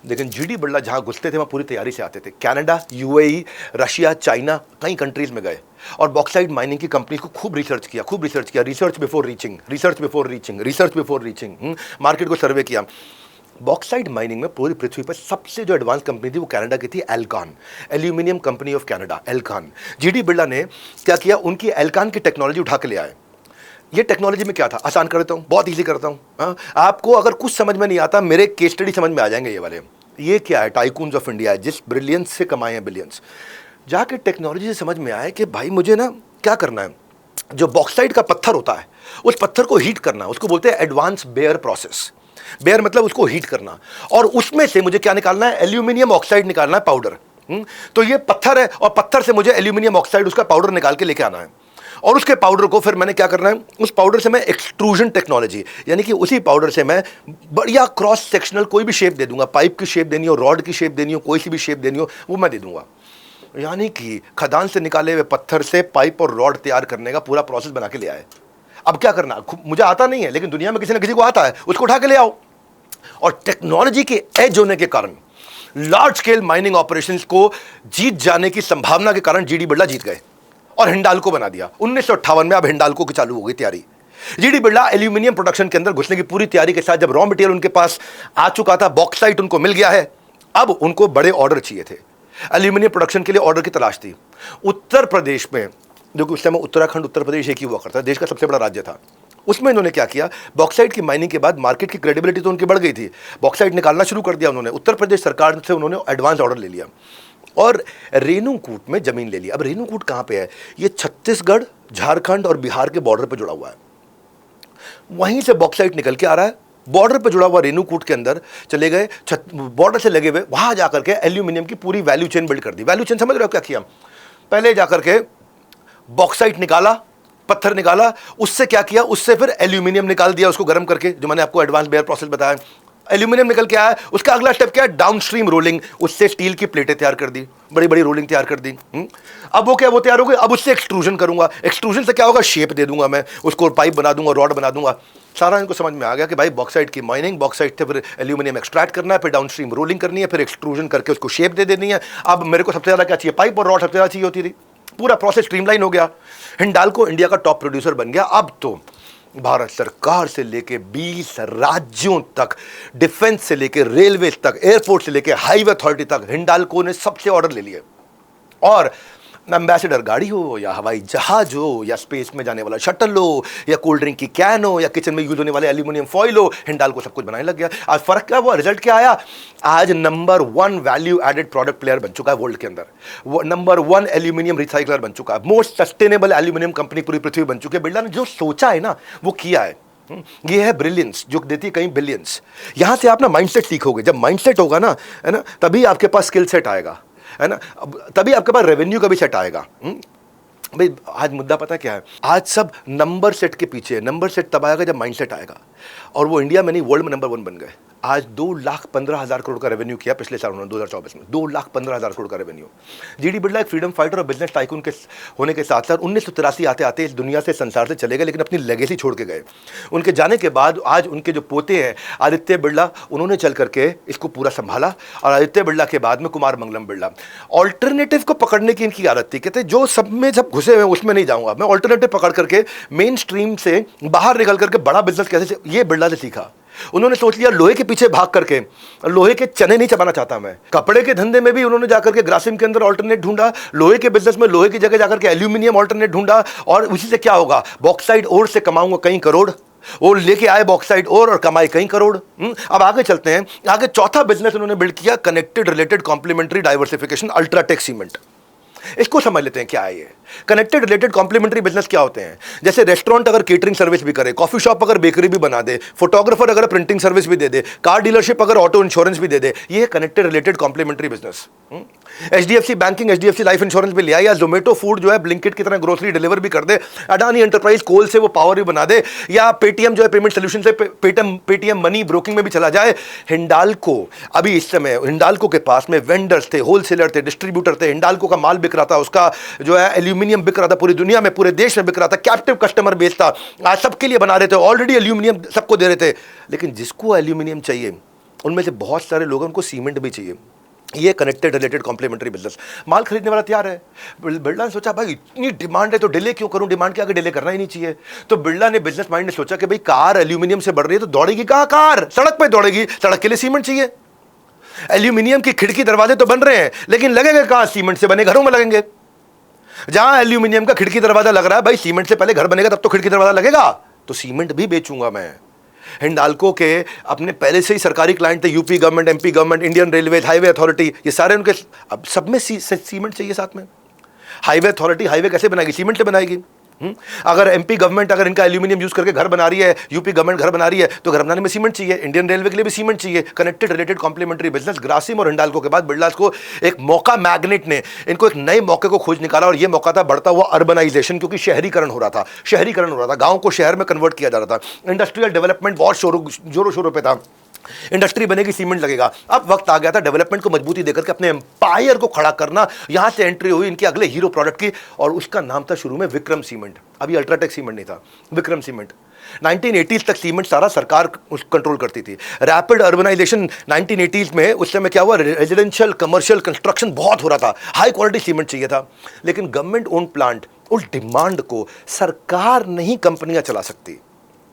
लेकिन जीडी बिरला जहां घुसते थे वहां पूरी तैयारी से आते थे। कनाडा, यूएई, रशिया, चाइना, कई कंट्रीज में गए और बॉक्साइट माइनिंग की कंपनी को खूब रिसर्च किया, रिसर्च बिफोर रीचिंग, मार्केट को सर्वे किया। बॉक्साइट माइनिंग में पूरी पृथ्वी पर सबसे जो एडवांस कंपनी थी वो कनाडा की थी, Alcan, aluminium company of Canada, Alcan. GD Birla ने क्या किया, उनकी एल्कान की टेक्नोलॉजी उठा के ले आए। ये टेक्नोलॉजी में क्या था, आसान करता हूँ, बहुत इजी करता हूँ। आपको अगर कुछ समझ में नहीं आता, मेरे केस स्टडी समझ में आ जाएंगे ये वाले। ये क्या है, टाइकून्स ऑफ इंडिया, जिस ब्रिलियंस से कमाए हैं बिलियंस। जाके टेक्नोलॉजी से समझ में आया कि भाई मुझे ना क्या करना है, जो बॉक्साइट का पत्थर होता है उस पत्थर को हीट करना, उसको बोलते हैं एडवांस बेयर प्रोसेस। बेयर मतलब उसको हीट करना, और उसमें से मुझे क्या निकालना है, एल्यूमिनियम ऑक्साइड निकालना है, पाउडर। तो ये पत्थर है और पत्थर से मुझे एल्यूमिनियम ऑक्साइड उसका पाउडर निकाल के लेके आना है। और उसके पाउडर को फिर मैंने क्या करना है, उस पाउडर से मैं एक्सट्रूजन टेक्नोलॉजी, यानी कि उसी पाउडर से मैं बढ़िया क्रॉस सेक्शनल कोई भी शेप दे दूंगा, पाइप की शेप देनी हो, रॉड की शेप देनी हो, कोई सी भी शेप देनी हो, वो मैं दे दूंगा। यानी कि खदान से निकाले हुए पत्थर से पाइप और रॉड तैयार करने का पूरा प्रोसेस बना के ले आए। अब क्या करना, मुझे आता नहीं है, लेकिन दुनिया में किसी न किसी को आता है, उसको उठा के ले आओ। और टेक्नोलॉजी के एज होने के कारण, लार्ज स्केल माइनिंग ऑपरेशंस को जीत जाने की संभावना के कारण जीडी बिरला जीत गए और हिंडाल्को बना दिया। 1958 में अब हिंडाल्को की चालू हो गई तैयारी। जीडी बिरला एल्यूमिनियम प्रोडक्शन के अंदर घुसने की पूरी तैयारी के साथ जब रॉ मटेरियल उनके पास आ चुका था, बॉक्साइट उनको मिल गया है, अब उनको बड़े ऑर्डर चाहिए थे। एल्यूमिनियम प्रोडक्शन के लिए ऑर्डर की तलाश थी। उत्तर प्रदेश में, जो कि उस समय उत्तराखंड उत्तर प्रदेश एक ही हुआ करता, देश का सबसे बड़ा राज्य था, उसमें इन्होंने क्या किया, बॉक्साइट की माइनिंग के बाद मार्केट की क्रेडिबिलिटी तो उनकी बढ़ गई थी, बॉक्साइट निकालना शुरू कर दिया उन्होंने। उत्तर प्रदेश सरकार से उन्होंने एडवांस ऑर्डर ले लिया और रेणुकूट में जमीन ले ली। अब रेणुकूट कहां पे है, ये छत्तीसगढ़, झारखंड और बिहार के बॉर्डर पे जुड़ा हुआ है। वहीं से बॉक्साइट निकल के आ रहा है, बॉर्डर पे जुड़ा हुआ रेणुकूट के अंदर चले गए, बॉर्डर से लगे हुए, वहां जाकर के एल्यूमिनियम की पूरी वैल्यू चेन बिल्ड कर दी। वैल्यू चेन समझ रहे हो क्या किया, पहले जाकर के बॉक्साइट निकाला, पत्थर निकाला, उससे क्या किया, उससे फिर एल्यूमिनियम निकाल दिया, उसको गर्म करके, जो मैंने आपको एडवांस बेयर प्रोसेस बताया। एल्यूमिनियम निकल के आया, उसका अगला स्टेप क्या है, डाउनस्ट्रीम रोलिंग, उससे स्टील की प्लेटें तैयार कर दी, बड़ी बड़ी रोलिंग तैयार कर दी। अब वो क्या, वो तैयार हो गई, अब उससे एक्सट्रूजन करूंगा, एक्सट्रूजन से क्या होगा, शेप दे दूंगा मैं उसको, पाइप बना दूंगा, रॉड बना दूंगा। सारा इनको समझ में आ गया कि भाई बॉक्साइट की माइनिंग, बॉक्साइट से फिर एल्यूमिनियम एक्सट्रैक्ट करना है, फिर डाउनस्ट्रीम रोलिंग करनी है, फिर एक्सट्रूजन करके उसको शेप दे देनी है। अब मेरे को सबसे ज़्यादा क्या चाहिए, पाइप और रॉड सबसे ज़्यादा चाहिए होती थी। पूरा प्रोसेस स्ट्रीमलाइन हो गया, हिंडाल्को इंडिया का टॉप प्रोड्यूसर बन गया। अब तो भारत सरकार से लेके 20 राज्यों तक, डिफेंस से लेके रेलवे तक, एयरपोर्ट से लेके हाईवे अथॉरिटी तक, हिंडाल्को ने सबसे ऑर्डर ले लिए। और एम्बेसडर गाड़ी हो या हवाई जहाज हो या स्पेस में जाने वाला शटल हो या कोल्ड ड्रिंक की कैन हो या किचन में यूज होने वाले एल्यूमिनियम फॉइल हो, हिंडाल्को सब कुछ बनाने लग गया। आज फर्क क्या हुआ, रिजल्ट क्या आया, आज number 1 value added product player बन चुका है वर्ल्ड के अंदर, वो नंबर 1 एल्यूमिनियम रिसाइकलर बन चुका है, मोस्ट सस्टेनेबल एल्यूमिनियम कंपनी पूरी पृथ्वी बन चुकी है। बिरला ने जो सोचा है ना वो किया है। ये है ब्रिलियंस जो देती है कई बिलियंस। यहां से आप ना माइंडसेट सीखोगे, जब माइंडसेट होगा ना, है ना, तभी आपके पास स्किल सेट आएगा, है ना, तभी आपके पास रेवेन्यू का भी सेट आएगा। भाई आज मुद्दा पता क्या है, आज सब नंबर सेट के पीछे, नंबर सेट तब आएगा जब माइंडसेट आएगा, और वो इंडिया में नहीं वर्ल्ड में नंबर 1 बन गए। आज 2,15,000 करोड़ का रेवेन्यू किया पिछले साल उन्होंने, 2024 में 2,15,000 करोड़ का रेवेन्यू। जीडी बिरला एक फ्रीडम फाइटर और बिजनेस टाइकून के होने के साथ साथ 1983 आते आते इस दुनिया से, संसार से चले गए, लेकिन अपनी लेगेसी छोड़ के गए। उनके जाने के बाद आज उनके जो पोते हैं आदित्य बिरला, उन्होंने चल करके इसको पूरा संभाला, और आदित्य बिरला के बाद में कुमार मंगलम बिरला। ऑल्टरनेटिव को पकड़ने की इनकी आदत थी, कहते जो सब में जब घुसे हुए उसमें नहीं जाऊंगा मैं, ऑल्टरनेटिव पकड़ करके मेन स्ट्रीम से बाहर निकल करके बड़ा बिजनेस कैसे, ये बिरला से सीखा। उन्होंने सोच लिया लोहे के पीछे भाग करके, लोहे के चने नहीं चबाना चाहता मैं। कपड़े के धंधे में भी उन्होंने जाकर के ग्रासिम के अंदर ऑल्टरनेट ढूंढा, लोहे के बिजनेस में लोहे की जगह जाकर के एल्यूमिनियम ऑल्टरनेट ढूंढा, और उसी से क्या होगा, बॉक्साइट ओर से कमाऊंगा कई करोड़, वो लेके आए बॉक्साइट और कमाए कई करोड़। अब आगे चलते हैं, आगे चौथा बिजनेस उन्होंने बिल्ड किया, connected related complementary diversification, UltraTech cement. इसको समझ लेते हैं क्या है ये कनेक्टेड रिलेटेड कॉम्प्लीमेंट्री बिजनेस क्या होते हैं। जैसे रेस्टोरेंट अगर केटरिंग सर्विस भी करे, कॉफी शॉप अगर बेकरी भी बना दे, फोटोग्राफर अगर प्रिंटिंग सर्विस भी दे दे, कार डीलरशिप अगर ऑटो इंश्योरेंस भी दे दे, ये connected related complementary business. HDFC banking, HDFC life insurance भी लिया, या जोमेटो फूड जो है ब्लिंकिट की तरह ग्रोसरी डिलीवर भी कर दे, अडानी एंटरप्राइज कोल से वो पावर भी बना दे, या पेटीएम जो है पेमेंट सोल्यूशन से पेटीएम मनी ब्रोकिंग में भी चला जाए। हिंडाल्को, अभी इस समय हिंडाल्को के पास में वेंडर्स थे, होलसेलर थे, डिस्ट्रीब्यूटर थे, हिंडाल्को का माल बिक रहा था, उसका जो है एल्यूमिनियम बिक रहा था, पूरी दुनिया में पूरे देश में बिक रहा था, कैप्टिव कस्टमर बेस था, आज सबके लिए बना रहे थे, ऑलरेडी एल्यूमिनियम सबको दे रहे थे। लेकिन जिसको एल्यूमिनियम चाहिए उनमें से बहुत सारे लोगों को सीमेंट भी चाहिए। ये कनेक्टेड रिलेटेड कॉम्प्लीमेंट्री बिजनेस, माल खरीदने वाला तैयार है। बिरला ने सोचा भाई इतनी डिमांड है तो डिले क्यों करूं, डिमांड के आगे डिले करना ही नहीं चाहिए। तो बिरला ने बिजनेस माइंड ने सोचा कि भाई कार एल्यूमिनियम से बढ़ रही है तो दौड़ेगी कहाँ कार, सड़क पे दौड़ेगी, सड़क के लिए सीमेंट चाहिए। एल्यूमिनियम की खिड़की दरवाजे तो बन रहे हैं लेकिन लगेंगे कहाँ, सीमेंट से बने घरों में लगेंगे। जहां एल्यूमिनियम का खिड़की दरवाजा लग रहा है, भाई सीमेंट से पहले घर बनेगा तब तो खिड़की दरवाजा लगेगा, तो सीमेंट भी बेचूंगा मैं। हिंडाल्को के अपने पहले से ही सरकारी क्लाइंट थे, UP government, MP government, Indian railway, highway authority, ये सारे उनके, अब सब में सीमेंट चाहिए साथ में। हाईवे अथॉरिटी हाईवे कैसे बनाएगी, सीमेंट से बनाएगी। अगर MP गवर्नमेंट अगर इनका एल्यूमिनियम यूज करके घर बना रही है, यूपी गवर्नमेंट घर बना रही है, तो घर बनाने में सीमेंट चाहिए। इंडियन रेलवे के लिए भी सीमेंट चाहिए। Connected related complementary business, Grasim और हिंडाल्को के बाद बिरला को एक मौका, मैग्नेट ने इनको एक नए मौके को खोज निकाला, और ये मौका था बढ़ता हुआ अर्बनाइजेशन, क्योंकि शहरीकरण हो रहा था, गांव को शहर में कन्वर्ट किया जा रहा था, इंडस्ट्रियल डेवलपमेंट बहुत जोरों शोरों पे था, इंडस्ट्री बनेगी सीमेंट लगेगा। अब वक्त आ गया था डेवलपमेंट को मजबूती देकर के अपने एम्पायर को खड़ा करना। यहां से एंट्री हुई इनके अगले हीरो प्रोडक्ट की, और उसका नाम था शुरू में विक्रम सीमेंट। अभी अल्ट्राटेक सीमेंट नहीं था, विक्रम सीमेंट। 1980s तक सीमेंट सारा सरकार कंट्रोल करती थी। रैपिड अर्बनाइजेशन 1980s में, उस समय क्या हुआ, रेजिडेंशियल कमर्शियल कंस्ट्रक्शन बहुत हो रहा था, हाई क्वालिटी सीमेंट चाहिए था। लेकिन गवर्नमेंट ओन प्लांट, उस डिमांड को सरकार नहीं कंपनियां चला सकती।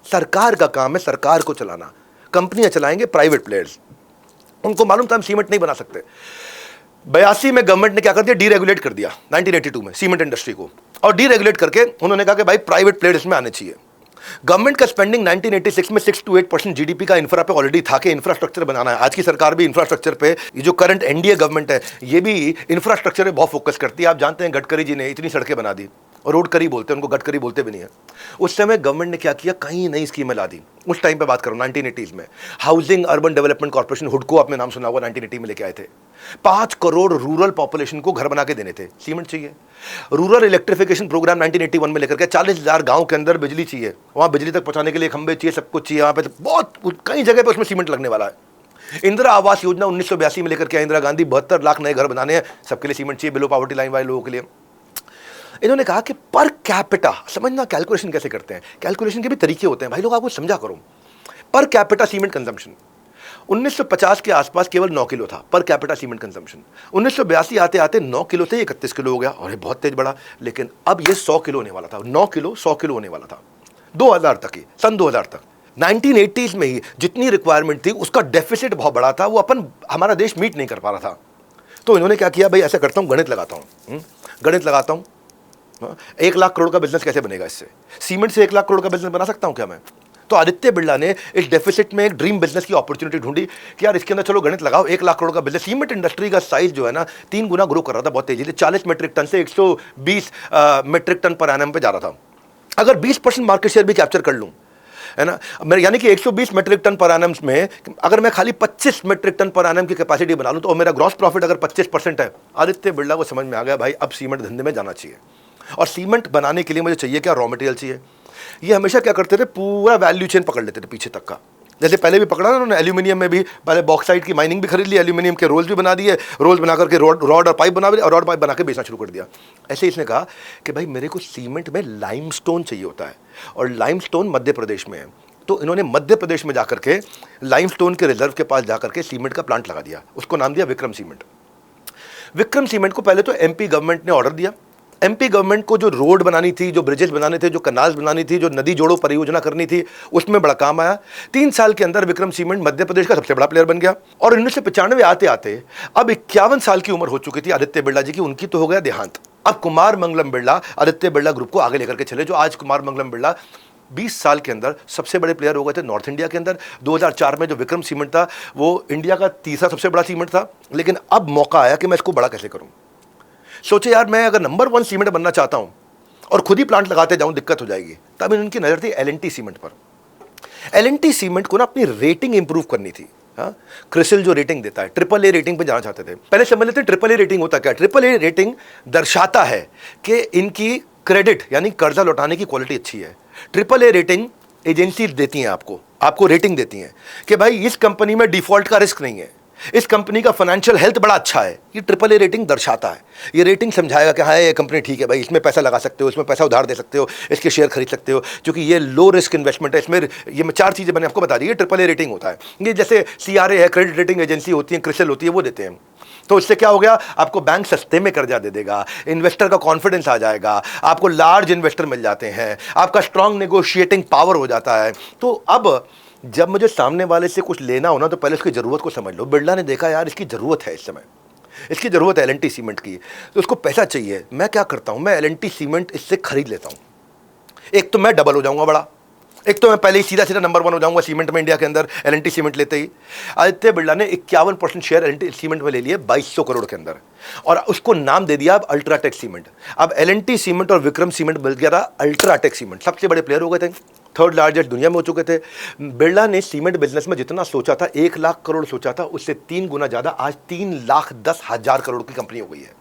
सरकार का काम है सरकार को चलाना, कंपनियां चलाएंगे प्राइवेट प्लेयर्स। उनको मालूम था हम सीमेंट नहीं बना सकते। 82 में गवर्नमेंट ने क्या कर दिया, डीरेगुलेट कर दिया 1982 में सीमेंट इंडस्ट्री को, और डीरेगुलेट करके उन्होंने कहा कि भाई प्राइवेट प्लेयर्स इसमें आने चाहिए। गवर्नमेंट का स्पेंडिंग 1986 में 6 to 8% GDP का इंफ्रा पे ऑलरेडी था कि इंफ्रास्ट्रक्चर बनाना है। आज की सरकार भी इंफ्रास्ट्रक्चर पे, ये जो करंट NDA गवर्नमेंट है ये भी इंफ्रास्ट्रक्चर पे बहुत फोकस करती है। आप जानते हैं गडकरी जी ने इतनी सड़कें बना दी, और रोड करी बोलते हैं उनको, गडकरी बोलते भी नहीं है। उस समय गवर्नमेंट ने क्या किया, कई नई स्कीमें ला दी। उस टाइम पे बात करूं 1980s में, हाउसिंग अर्बन डेवलपमेंट कॉर्पोरेशन, हुडको आपने नाम सुना होगा, 1980 में लेके आए थे। 5 करोड़ रूरल पॉपुलेशन को घर बना के देने थे, सीमेंट चाहिए। रूरल इलेक्ट्रिफिकेशन प्रोग्राम 1981 में लेकर के 40,000 गांव के अंदर बिजली चाहिए, वहां बिजली तक पहुंचाने के लिए खंबे चाहिए, सब कुछ चाहिए वहां पे, बहुत कई जगह पे उसमें सीमेंट लगने वाला है। इंदिरा आवास योजना 1982 में लेकर के इंदिरा गांधी, 72 लाख नए घर बनाने हैं, सबके लिए सीमेंट चाहिए, बिलो पॉवर्टी लाइन वाले लोगों के लिए। इन्होंने कहा कि पर कैपिटा, समझना कैलकुलेशन कैसे करते हैं, कैलकुलेशन के भी तरीके होते हैं भाई लोग, आपको समझा करो। पर कैपिटा सीमेंट कंजम्पशन 1950 के आसपास केवल 9 किलो था पर कैपिटा सीमेंट कंजम्पशन। 1982 आते आते 9 किलो से 31 किलो हो गया, और ये बहुत तेज बढ़ा। लेकिन अब ये 100 किलो होने वाला था, 9 किलो 100 किलो होने वाला था 2000 तक ही, सन 2000 तक। 1980s में ही जितनी रिक्वायरमेंट थी उसका डेफिसिट बहुत बड़ा था, वो हमारा देश मीट नहीं कर पा रहा था। तो इन्होंने क्या किया, भाई ऐसा करता हूँ, गणित लगाता हूँ, 1 लाख करोड़ का बिजनेस कैसे बनेगा इससे, सीमेंट से 1 लाख करोड़ का बिजनेस बना सकता हूं क्या मैं। तो आदित्य बिरला ने इस डेफिसिट में एक ड्रीम बिजनेस की अपॉर्चुनिटी ढूंढी कि यार इसके अंदर चलो गणित लगाओ, 1 लाख करोड़ का बिजनेस। सीमेंट इंडस्ट्री का साइज जो है ना 3 गुना ग्रो कर रहा था बहुत तेजी से, 40 मेट्रिक टन से 120 मेट्रिक टन पर एनम पे जा रहा था। अगर 20% मार्केट शेयर भी कैप्चर कर लूं, है ना, यानी कि 120 मेट्रिक टन पर एनम में अगर मैं खाली 25 मेट्रिक टन पर एनम की कैपेसिटी बना लूं, तो मेरा ग्रॉस प्रॉफिट अगर 25% है, आदित्य बिरला को समझ में आ गया भाई अब सीमेंट धंधे में जाना चाहिए। और सीमेंट बनाने के लिए मुझे चाहिए क्या, रॉ मटेरियल चाहिए। ये हमेशा क्या करते थे, पूरा वैल्यू चेन पकड़ लेते थे पीछे तक का। जैसे पहले भी पकड़ा ना उन्होंने, एल्यूमिनियम में भी पहले बॉक्साइट की माइनिंग भी खरीद ली, एल्यूमिनियम के रोल्स भी बना दिए, रोल्स बना करके रॉड और पाइप बना दिए, और रॉड पाइप बना के बेचना शुरू कर दिया। ऐसे इसने कहा कि भाई मेरे को सीमेंट में लाइमस्टोन चाहिए होता है, और लाइमस्टोन मध्य प्रदेश में है। तो इन्होंने मध्य प्रदेश में जाकर के लाइमस्टोन के रिजर्व के पास जाकर के सीमेंट का प्लांट लगा दिया, उसको नाम दिया विक्रम सीमेंट। विक्रम सीमेंट को पहले तो MP गवर्नमेंट ने ऑर्डर दिया। MP गवर्नमेंट को जो रोड बनानी थी, जो ब्रिजेस बनाने थे, जो कनाल्स बनानी थी, जो नदी जोड़ो परियोजना करनी थी, उसमें बड़ा काम आया। 3 साल के अंदर विक्रम सीमेंट मध्य प्रदेश का सबसे बड़ा प्लेयर बन गया। और 1995 आते आते अब 51 साल की उम्र हो चुकी थी आदित्य बिरला जी की, उनकी तो हो गया देहांत। अब कुमार मंगलम बिरला आदित्य बिरला ग्रुप को आगे लेकर के चले, जो आज कुमार मंगलम बिरला 20 साल के अंदर सबसे बड़े प्लेयर हो गए थे नॉर्थ इंडिया के अंदर। 2004 में जो विक्रम सीमेंट था वो इंडिया का तीसरा सबसे बड़ा सीमेंट था। लेकिन अब मौका आया कि मैं इसको बड़ा कैसे करूं। सोचे यार मैं अगर नंबर 1 सीमेंट बनना चाहता हूं और खुद ही प्लांट लगाते जाऊं दिक्कत हो जाएगी। तब इनकी नजर थी एल&टी सीमेंट पर। एल&टी सीमेंट को ना अपनी रेटिंग इंप्रूव करनी थी। हाँ, क्रिसिल जो रेटिंग देता है, AAA रेटिंग पे जाना चाहते थे। पहले समझ लेते हैं AAA रेटिंग होता क्या। AAA रेटिंग दर्शाता है कि इनकी क्रेडिट यानी कर्जा लौटाने की क्वालिटी अच्छी है। AAA रेटिंग एजेंसी देती हैं आपको रेटिंग देती हैं कि भाई इस कंपनी में डिफॉल्ट का रिस्क नहीं है, इस कंपनी का फाइनेंशियल हेल्थ बड़ा अच्छा है। ये AAA रेटिंग दर्शाता है। ये रेटिंग समझाएगा कि हाँ ये कंपनी ठीक है भाई, इसमें पैसा लगा सकते हो, इसमें पैसा उधार दे सकते हो, इसके शेयर खरीद सकते हो, क्योंकि ये लो रिस्क इन्वेस्टमेंट है। इसमें ये 4 चीज़ें मैंने आपको बता दी। ये AAA रेटिंग होता है। ये जैसे CRA है, क्रेडिट रेटिंग एजेंसी होती है, क्रिसिल होती है, वो देते हैं। तो इससे क्या हो गया, आपको बैंक सस्ते में कर्जा दे देगा, इन्वेस्टर का कॉन्फिडेंस आ जाएगा, आपको लार्ज इन्वेस्टर मिल जाते हैं, आपका स्ट्रांग नेगोशिएटिंग पावर हो जाता है। तो अब जब मुझे सामने वाले से कुछ लेना हो ना, तो पहले उसकी ज़रूरत को समझ लो। बिरला ने देखा यार इसकी ज़रूरत है, इस समय इसकी ज़रूरत है एल&टी सीमेंट की, तो उसको पैसा चाहिए। मैं क्या करता हूँ, मैं एल&टी सीमेंट इससे खरीद लेता हूँ। एक तो मैं डबल हो जाऊँगा बड़ा, एक तो मैं पहले ही सीधा नंबर 1 हो जाऊंगा सीमेंट में इंडिया के अंदर एल&टी सीमेंट लेते ही। आदित्य बिरला ने 51% शेयर एल&टी सीमेंट में ले लिए 2200 करोड़ के अंदर, और उसको नाम दे दिया अब अल्ट्राटेक सीमेंट। अब एल&टी सीमेंट और विक्रम सीमेंट मिल गया था अल्ट्राटेक सीमेंट। सबसे बड़े प्लेयर हो गए थे, 3rd लार्जेस्ट दुनिया में हो चुके थे। बिरला ने सीमेंट बिजनेस में जितना सोचा था, 1 लाख करोड़ सोचा था, उससे 3 गुना ज़्यादा, आज 3,10,000 करोड़ की कंपनी हो गई है।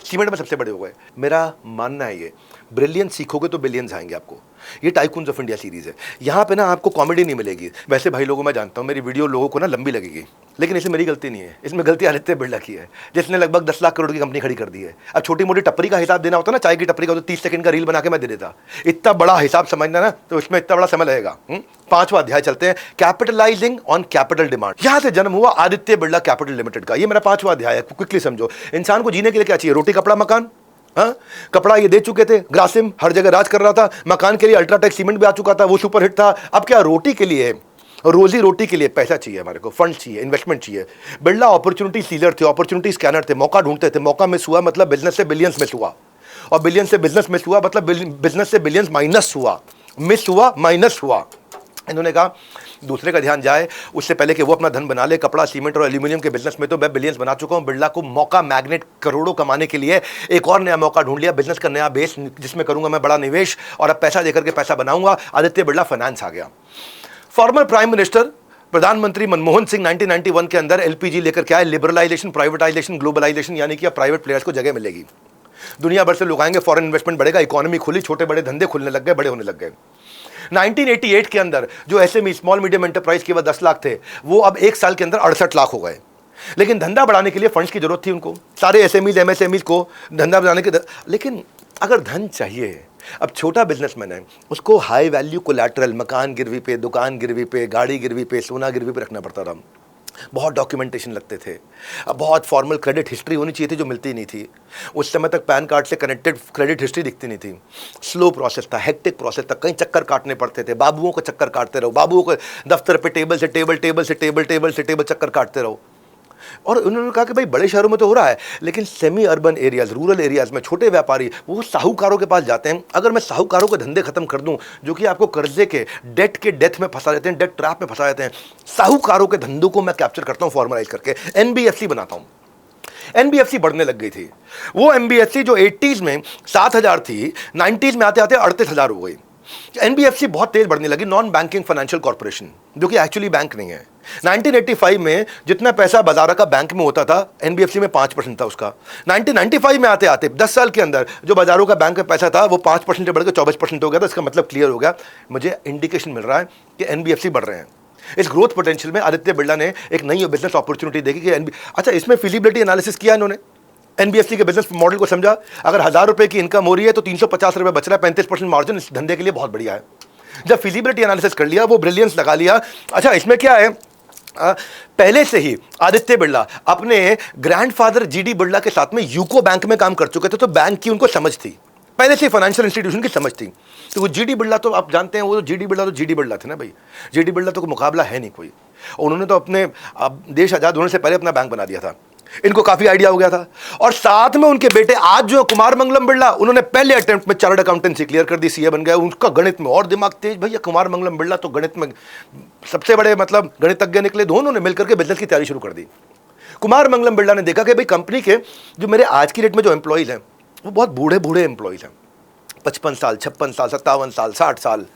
सीमेंट में सबसे बड़े हो गए। मेरा मानना है ये ब्रिलियंस सीखोगे तो बिलियंस आएंगे आपको। ये टाइकून्स ऑफ इंडिया सीरीज़ है। यहाँ पे ना आपको कॉमेडी नहीं मिलेगी। वैसे भाई लोगों, मैं जानता हूँ मेरी वीडियो लोगों को ना लंबी लगेगी, लेकिन इसमें मेरी गलती नहीं है। इसमें गलती आदित्य बिरला की है, जिसने लगभग 10 लाख करोड़ की कंपनी खड़ी कर दी है। अब छोटी मोटी टपरी का हिसाब देना होता ना, चाय की टपरी का, तो 30 सेकंड का रील बना के मैं दे देता। इतना बड़ा हिसाब समझना ना, तो इसमें इतना बड़ा समय लगेगा। 5वां अध्याय चलते हैं, कैपिटलाइजिंग ऑन कैपिटल डिमांड। यहाँ से जन्म हुआ आदित्य बिरला कैपिटल लिमिटेड का। ये मेरा 5वां अध्याय है। क्विकली समझो, इंसान को जीने के लिए क्या चाहिए? रोटी, कपड़ा, मकान। हाँ, कपड़ा ये दे चुके थे, ग्रासिम हर जगह राज कर रहा था। मकान के लिए अल्ट्राटेक सीमेंट भी आ चुका था, वो सुपरहिट था। अब क्या, रोटी के लिए, रोजी रोटी के लिए पैसा चाहिए, हमारे को फंड चाहिए, इन्वेस्टमेंट चाहिए। बिरला अपॉर्चुनिटी सीलर थे, अपॉर्चुनिटी स्कैनर थे, मौका ढूंढते थे। मौका मिस हुआ मतलब बिजनेस से बिलियंस मिस हुआ, और बिलियंस से बिजनेस मिस हुआ मतलब बिजनेस से बिलियंस माइनस हुआ, मिस हुआ, माइनस हुआ। इन्होंने कहा दूसरे का ध्यान जाए उससे पहले कि वो अपना धन बना ले। कपड़ा, सीमेंट और एल्यूमिनियम के बिजनेस में तो मैं बिलियंस बना चुका हूं। बिरला को मौका, मैग्नेट, करोड़ों कमाने के लिए एक और नया मौका ढूंढ लिया, बिजनेस का नया बेस, जिसमें करूंगा मैं बड़ा निवेश, और अब पैसा देकर के पैसा बनाऊंगा। आदित्य बिरला फाइनेंस आ गया। फॉर्मर प्राइम मिनिस्टर प्रधानमंत्री मनमोहन सिंह 1991 के अंदर एलपीजी लेकर क्या है, लिबरलाइजेशन, प्राइवेटाइजेशन, ग्लोबलाइजेशन, यानी कि अब प्राइवेट प्लेयर्स को जगह मिलेगी। दुनिया भर से लोग आएंगे, फॉरेन इन्वेस्टमेंट बढ़ेगा, इकोनॉमी खुली, छोटे बड़े धंधे खुलने लग गए, बड़े होने लग गए। 1988 के अंदर जो एसएमई, स्मॉल मीडियम एंटरप्राइज केवल 10 लाख थे, वो अब 1 साल के अंदर 68 लाख हो गए। लेकिन धंधा बढ़ाने के लिए फंड्स की जरूरत थी उनको, सारे एसएमईज, एमएसएमईज को धंधा बढ़ाने के। लेकिन अगर धन चाहिए, अब छोटा बिजनेसमैन है, उसको हाई वैल्यू कोलैटरल, मकान गिरवी पे, दुकान गिरवी पे, गाड़ी गिरवी पे, सोना गिरवी पे रखना पड़ता था। बहुत डॉक्यूमेंटेशन लगते थे। अब बहुत फॉर्मल क्रेडिट हिस्ट्री होनी चाहिए थी, जो मिलती नहीं थी। उस समय तक पैन कार्ड से कनेक्टेड क्रेडिट हिस्ट्री दिखती नहीं थी। स्लो प्रोसेस था, हेक्टिक प्रोसेस था, कई चक्कर काटने पड़ते थे। बाबुओं को चक्कर काटते रहो, बाबुओं को दफ्तर पे टेबल से टेबल, टेबल से टेबल, टेबल से टेबल चक्कर काटते रहो। और उन्होंने कहा कि भाई बड़े शहरों में तो हो रहा है, लेकिन semi urban areas, rural areas में छोटे व्यापारी वो साहूकारों के पास जाते हैं। अगर मैं साहूकारों के धंधे खत्म कर दूं, जो कि आपको कर्जे के, डेट के डेथ में फंसा देते हैं, डेट ट्रैप में फंसा देते हैं, साहूकारों के धंधों को मैं कैप्चर करता हूं, फॉर्मलाइज करके एनबीएफसी बनाता हूं। एनबीएफसी बढ़ने लग गई थी। वो एनबीएफसी जो 80s में 7,000 थी, 90s में आते आते 38,000 हो गई। एनबीएफसी बहुत तेज बढ़ने लगी, नॉन बैंकिंग फाइनेंशियल कॉर्पोरेशन, जो कि एक्चुअली बैंक नहीं है। 1985 में जितना पैसा बाजार का बैंक में होता था, एनबीएफसी में 5% था उसका। 1995 में आते आते 10 साल के अंदर जो बाजारों का बैंक में पैसा था, वो 5% से बढ़कर 24% हो गया था। इसका मतलब क्लियर हो गया, मुझे इंडिकेशन मिल रहा है कि एनबीएफसी बढ़ रहे हैं। इस ग्रोथ पोटेंशियल में आदित्य बिरला ने एक नई बिजनेस अपॉर्चुनिटी देखी कि अच्छा, इसमें फिजिबिलिटी एनालिसिस किया इन्होंने, एनबीएफसी के बिजनेस मॉडल को समझा। अगर 1,000 रुपए की इनकम हो रही है तो 350 रुपए बच रहा है, 35% मार्जिन इस धंधे के लिए बहुत बढ़िया है। जब फिजिबिलिटी एनालिसिस कर लिया, वो ब्रिलियंस लगा लिया। अच्छा, इसमें क्या है, पहले से ही आदित्य बिरला अपने ग्रैंडफादर जीडी बिरला के साथ में यूको बैंक में काम कर चुके थे, तो बैंक की उनको समझ थी, पहले से फाइनेंशियल इंस्टीट्यूशन की समझ थी। तो वो जीडी बिरला, तो आप जानते हैं, वो जीडी बिरला थे ना भाई। जीडी बिरला तो कोई मुकाबला है नहीं कोई। उन्होंने तो अपने देश आज़ाद होने से पहले अपना बैंक बना दिया था। इनको काफी आइडिया हो गया था। और साथ में उनके बेटे आज जो कुमार मंगलम बिरला, उन्होंने पहले अटेम्प्ट में चार्टर्ड अकाउंटेंसी क्लियर कर दी, सीए बन गए। उनका गणित में और दिमाग तेज भैया। कुमार मंगलम बिरला तो गणित में सबसे बड़े मतलब गणितज्ञ निकले। दोनों ने मिलकर के बिजनेस की तैयारी शुरू कर दी। कुमार मंगलम बिरला ने देखा कि भाई कंपनी के जो मेरे आज की डेट में जो एम्प्लॉइज हैं वो बहुत बूढ़े बूढ़े एम्प्लॉइज हैं, 55 साल, 56 साल, 57 साल, 60 साल।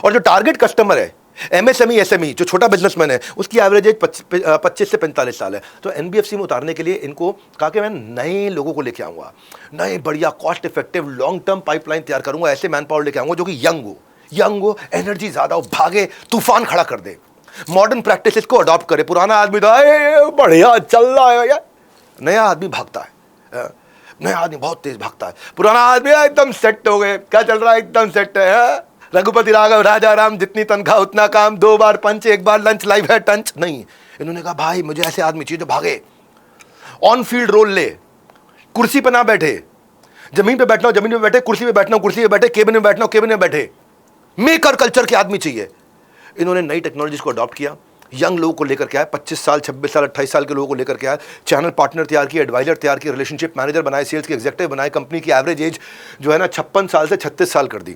और जो टारगेट कस्टमर है एमएसएमई एसएमई जो छोटा बिजनेसमैन है उसकी एवरेज एज 25 से 45 साल है। तो एनबीएफसी में उतारने के लिए इनको कहा कि मैं नए लोगों को लेके आऊँगा, नए बढ़िया cost effective long term pipeline तैयार करूँगा, ऐसे मैन पावर लेके आऊँगा जो कि यंग हो, एनर्जी ज़्यादा हो, भागे, तूफान खड़ा कर दे, मॉडर्न प्रैक्टिसेस को अडॉप्ट करे। पुराना आदमी तो बढ़िया चल रहा है यार, नया आदमी भागता है, नया आदमी बहुत तेज भागता है, पुराना आदमी एकदम सेट हो गए, क्या चल रहा है, एकदम सेट है। रघुपति राघव राजा राम, जितनी तनख्वाह उतना काम, 2 बार पंच, 1 बार लंच, लाइव है टंच। नहीं, इन्होंने कहा भाई मुझे ऐसे आदमी चाहिए जो भागे, ऑन फील्ड रोल ले, कुर्सी पे ना बैठे, जमीन पे बैठना हो जमीन पे बैठे, कुर्सी पे बैठना हो कुर्सी पे बैठे, केबिन में बैठना हो केबिन में बैठे, मेकर कल्चर के आदमी चाहिए। इन्होंने नई टेक्नोलॉजीज को अडॉप्ट किया, यंग लोगों को लेकर के आए, 25 साल, 26 साल, 28 साल के लोगों को लेकर के आए, चैनल पार्टनर तैयार किए, एडवाइजर तैयार किए, रिलेशनशिप मैनेजर बनाए, सेल्स के एग्जीक्यूटिव बनाए, कंपनी की एवरेज एज जो है ना 56 साल से 36 साल कर दी।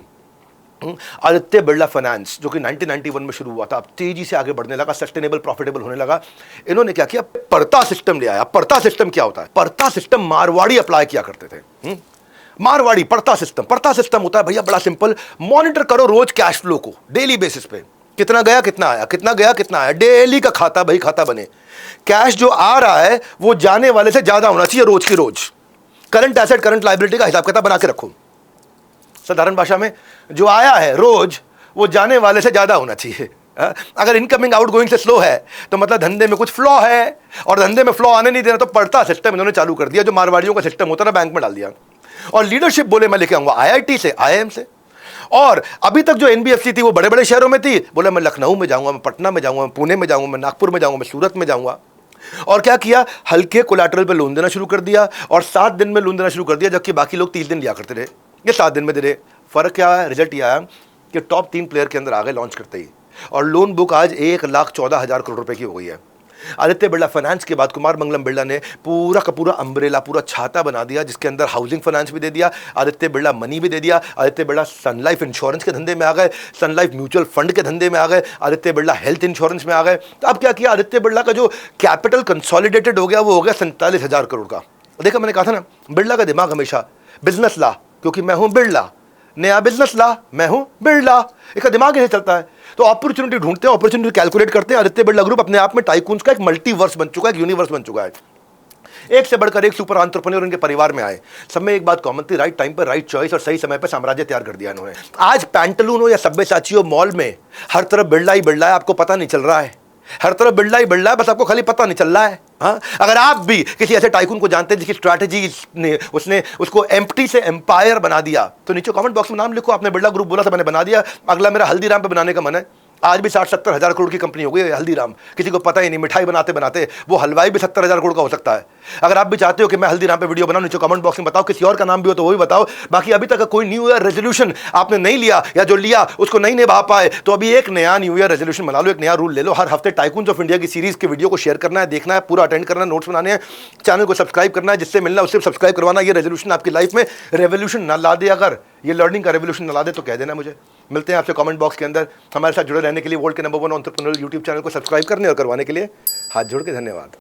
आदित्य बिरला फाइनेंस जो कि 1991 में शुरू हुआ था, अब तेजी से आगे बढ़ने लगा, सस्टेनेबल प्रॉफिटेबल होने लगा। इन्होंने क्या किया, परता सिस्टम ले आया। परता सिस्टम क्या होता है? परता सिस्टम मारवाड़ी अप्लाई किया करते थे। मारवाड़ी परता सिस्टम होता है भैया बड़ा सिंपल, मॉनिटर करो रोज कैश फ्लो को डेली बेसिस पे, कितना गया कितना आया, कितना गया कितना आया, डेली का खाता भाई खाता बने। कैश जो आ रहा है वो जाने वाले से ज्यादा होना चाहिए रोज की रोज। करंट एसेट करंट लायबिलिटी का हिसाब किताब बना के रखो। साधारण भाषा में जो आया है रोज वो जाने वाले से ज्यादा होना चाहिए। अगर इनकमिंग आउटगोइंग से स्लो है तो मतलब धंधे में कुछ फ्लॉ है, और धंधे में फ्लॉ आने नहीं देना तो पड़ता सिस्टम इन्होंने चालू कर दिया, जो मारवाड़ियों का सिस्टम होता ना बैंक में डाल दिया। और लीडरशिप बोले मैं लेके आऊंगा आईआईटी से, आईआईएम से। और अभी तक जो एनबीएफसी थी वो बड़े बड़े शहरों में थी, बोले मैं लखनऊ में जाऊंगा, मैं पटना में जाऊंगा, मैं पुणे में जाऊंगा, मैं नागपुर में जाऊंगा, मैं सूरत में जाऊंगा। और क्या किया, हल्के कोलैटरल पे लोन देना शुरू कर दिया, और 7 दिन में लोन देना शुरू कर दिया, जबकि बाकी लोग 30 दिन लिया करते रहे, ये 7 दिन में दे रहे। फर्क क्या है, रिजल्ट ये आया कि टॉप 3 प्लेयर के अंदर आ गए लॉन्च करते ही, और लोन बुक आज 1,14,000 करोड़ रुपए की हो गई है। आदित्य बिरला फाइनेंस के बाद कुमार मंगलम बिरला ने पूरा का पूरा अम्ब्रेला, पूरा छाता बना दिया, जिसके अंदर हाउसिंग फाइनेंस भी दे दिया, आदित्य बिरला मनी भी दे दिया, आदित्य बिरला सन लाइफ इंश्योरेंस के धंधे में आ गए, सन लाइफ म्यूचुअल फंड के धंधे में आ गए, आदित्य बिरला हेल्थ इंश्योरेंस में आ गए। तो अब क्या किया, आदित्य बिरला का जो कैपिटल कंसोलिडेटेड हो गया वो हो गया 47,000 करोड़ का। देखा, मैंने कहा था ना, बिरला का दिमाग हमेशा बिजनेस ला, क्योंकि मैं हूं बिरला, नया बिजनेस ला, मैं हूं बिरला, इसका दिमाग यही चलता है। तो अपॉर्चुनिटी ढूंढते हैं, अपॉर्चुनिटी कैलकुलेट करते हैं। आदित्य बिरला ग्रुप अपने आप में टाइकून्स का एक मल्टीवर्स बन चुका है, एक यूनिवर्स बन चुका है। एक से बढ़कर एक सुपर एंटरप्रेन्योर उनके परिवार में आए। सब में एक बात कॉमन थी, राइट टाइम पर राइट चॉइस, और सही समय पर साम्राज्य तैयार कर दिया इन्होंने। आज पैंटलून हो या सब्यसाची हो, मॉल में हर तरफ बिरला ही बिरला है, आपको पता नहीं चल रहा है, हर तरफ बिरला ही बिरला है, बस आपको खाली पता नहीं चल रहा है। हाँ, अगर आप भी किसी ऐसे टाइकून को जानते हैं जिसकी स्ट्रैटेजी ने उसने उसको एम्प्टी से एम्पायर बना दिया, तो नीचे कमेंट बॉक्स में नाम लिखो, आपने बिरला ग्रुप बोला था मैंने बना दिया, अगला मेरा हल्दीराम पे बनाने का मन है। आज भी 60-70 हज़ार करोड़ की कंपनी हो गई है हल्दीराम, किसी को पता ही नहीं, मिठाई बनाते बनाते वो हलवाई भी 70,000 करोड़ का हो सकता है। अगर आप भी चाहते हो कि मैं हल्दीराम पे वीडियो बनाऊं, नीचे कमेंट बॉक्स में बताओ, किसी और का नाम भी हो तो वो भी बताओ। बाकी अभी तक कोई न्यू ईयर रेजोल्यूशन आपने नहीं लिया, या जो लिया उसको नहीं निभा पाए, तो अभी एक नया न्यू ईयर रेजोल्यूशन बना लो, एक नया रूल ले लो। हर हफ्ते टाइकून्स ऑफ इंडिया की सीरीज के वीडियो को शेयर करना है, देखना है, पूरा अटेंड करना है, नोट्स बनाने हैं, चैनल को सब्सक्राइब करना है, जिससे मिलना उससे सब्सक्राइब करवाना। ये रेजोल्यूशन आपकी लाइफ में रेवोल्यूशन ना ला दे, अगर ये लर्निंग का रेवोल्यूशन ना ला दे तो कह देना मुझे। मिलते हैं आपसे कमेंट बॉक्स के अंदर। हमारे साथ जुड़े रहने के लिए वर्ल्ड के नंबर 1 एंटरप्रेन्योर यूट्यूब चैनल को सब्सक्राइब करने और करवाने के लिए हाथ जोड़ के धन्यवाद।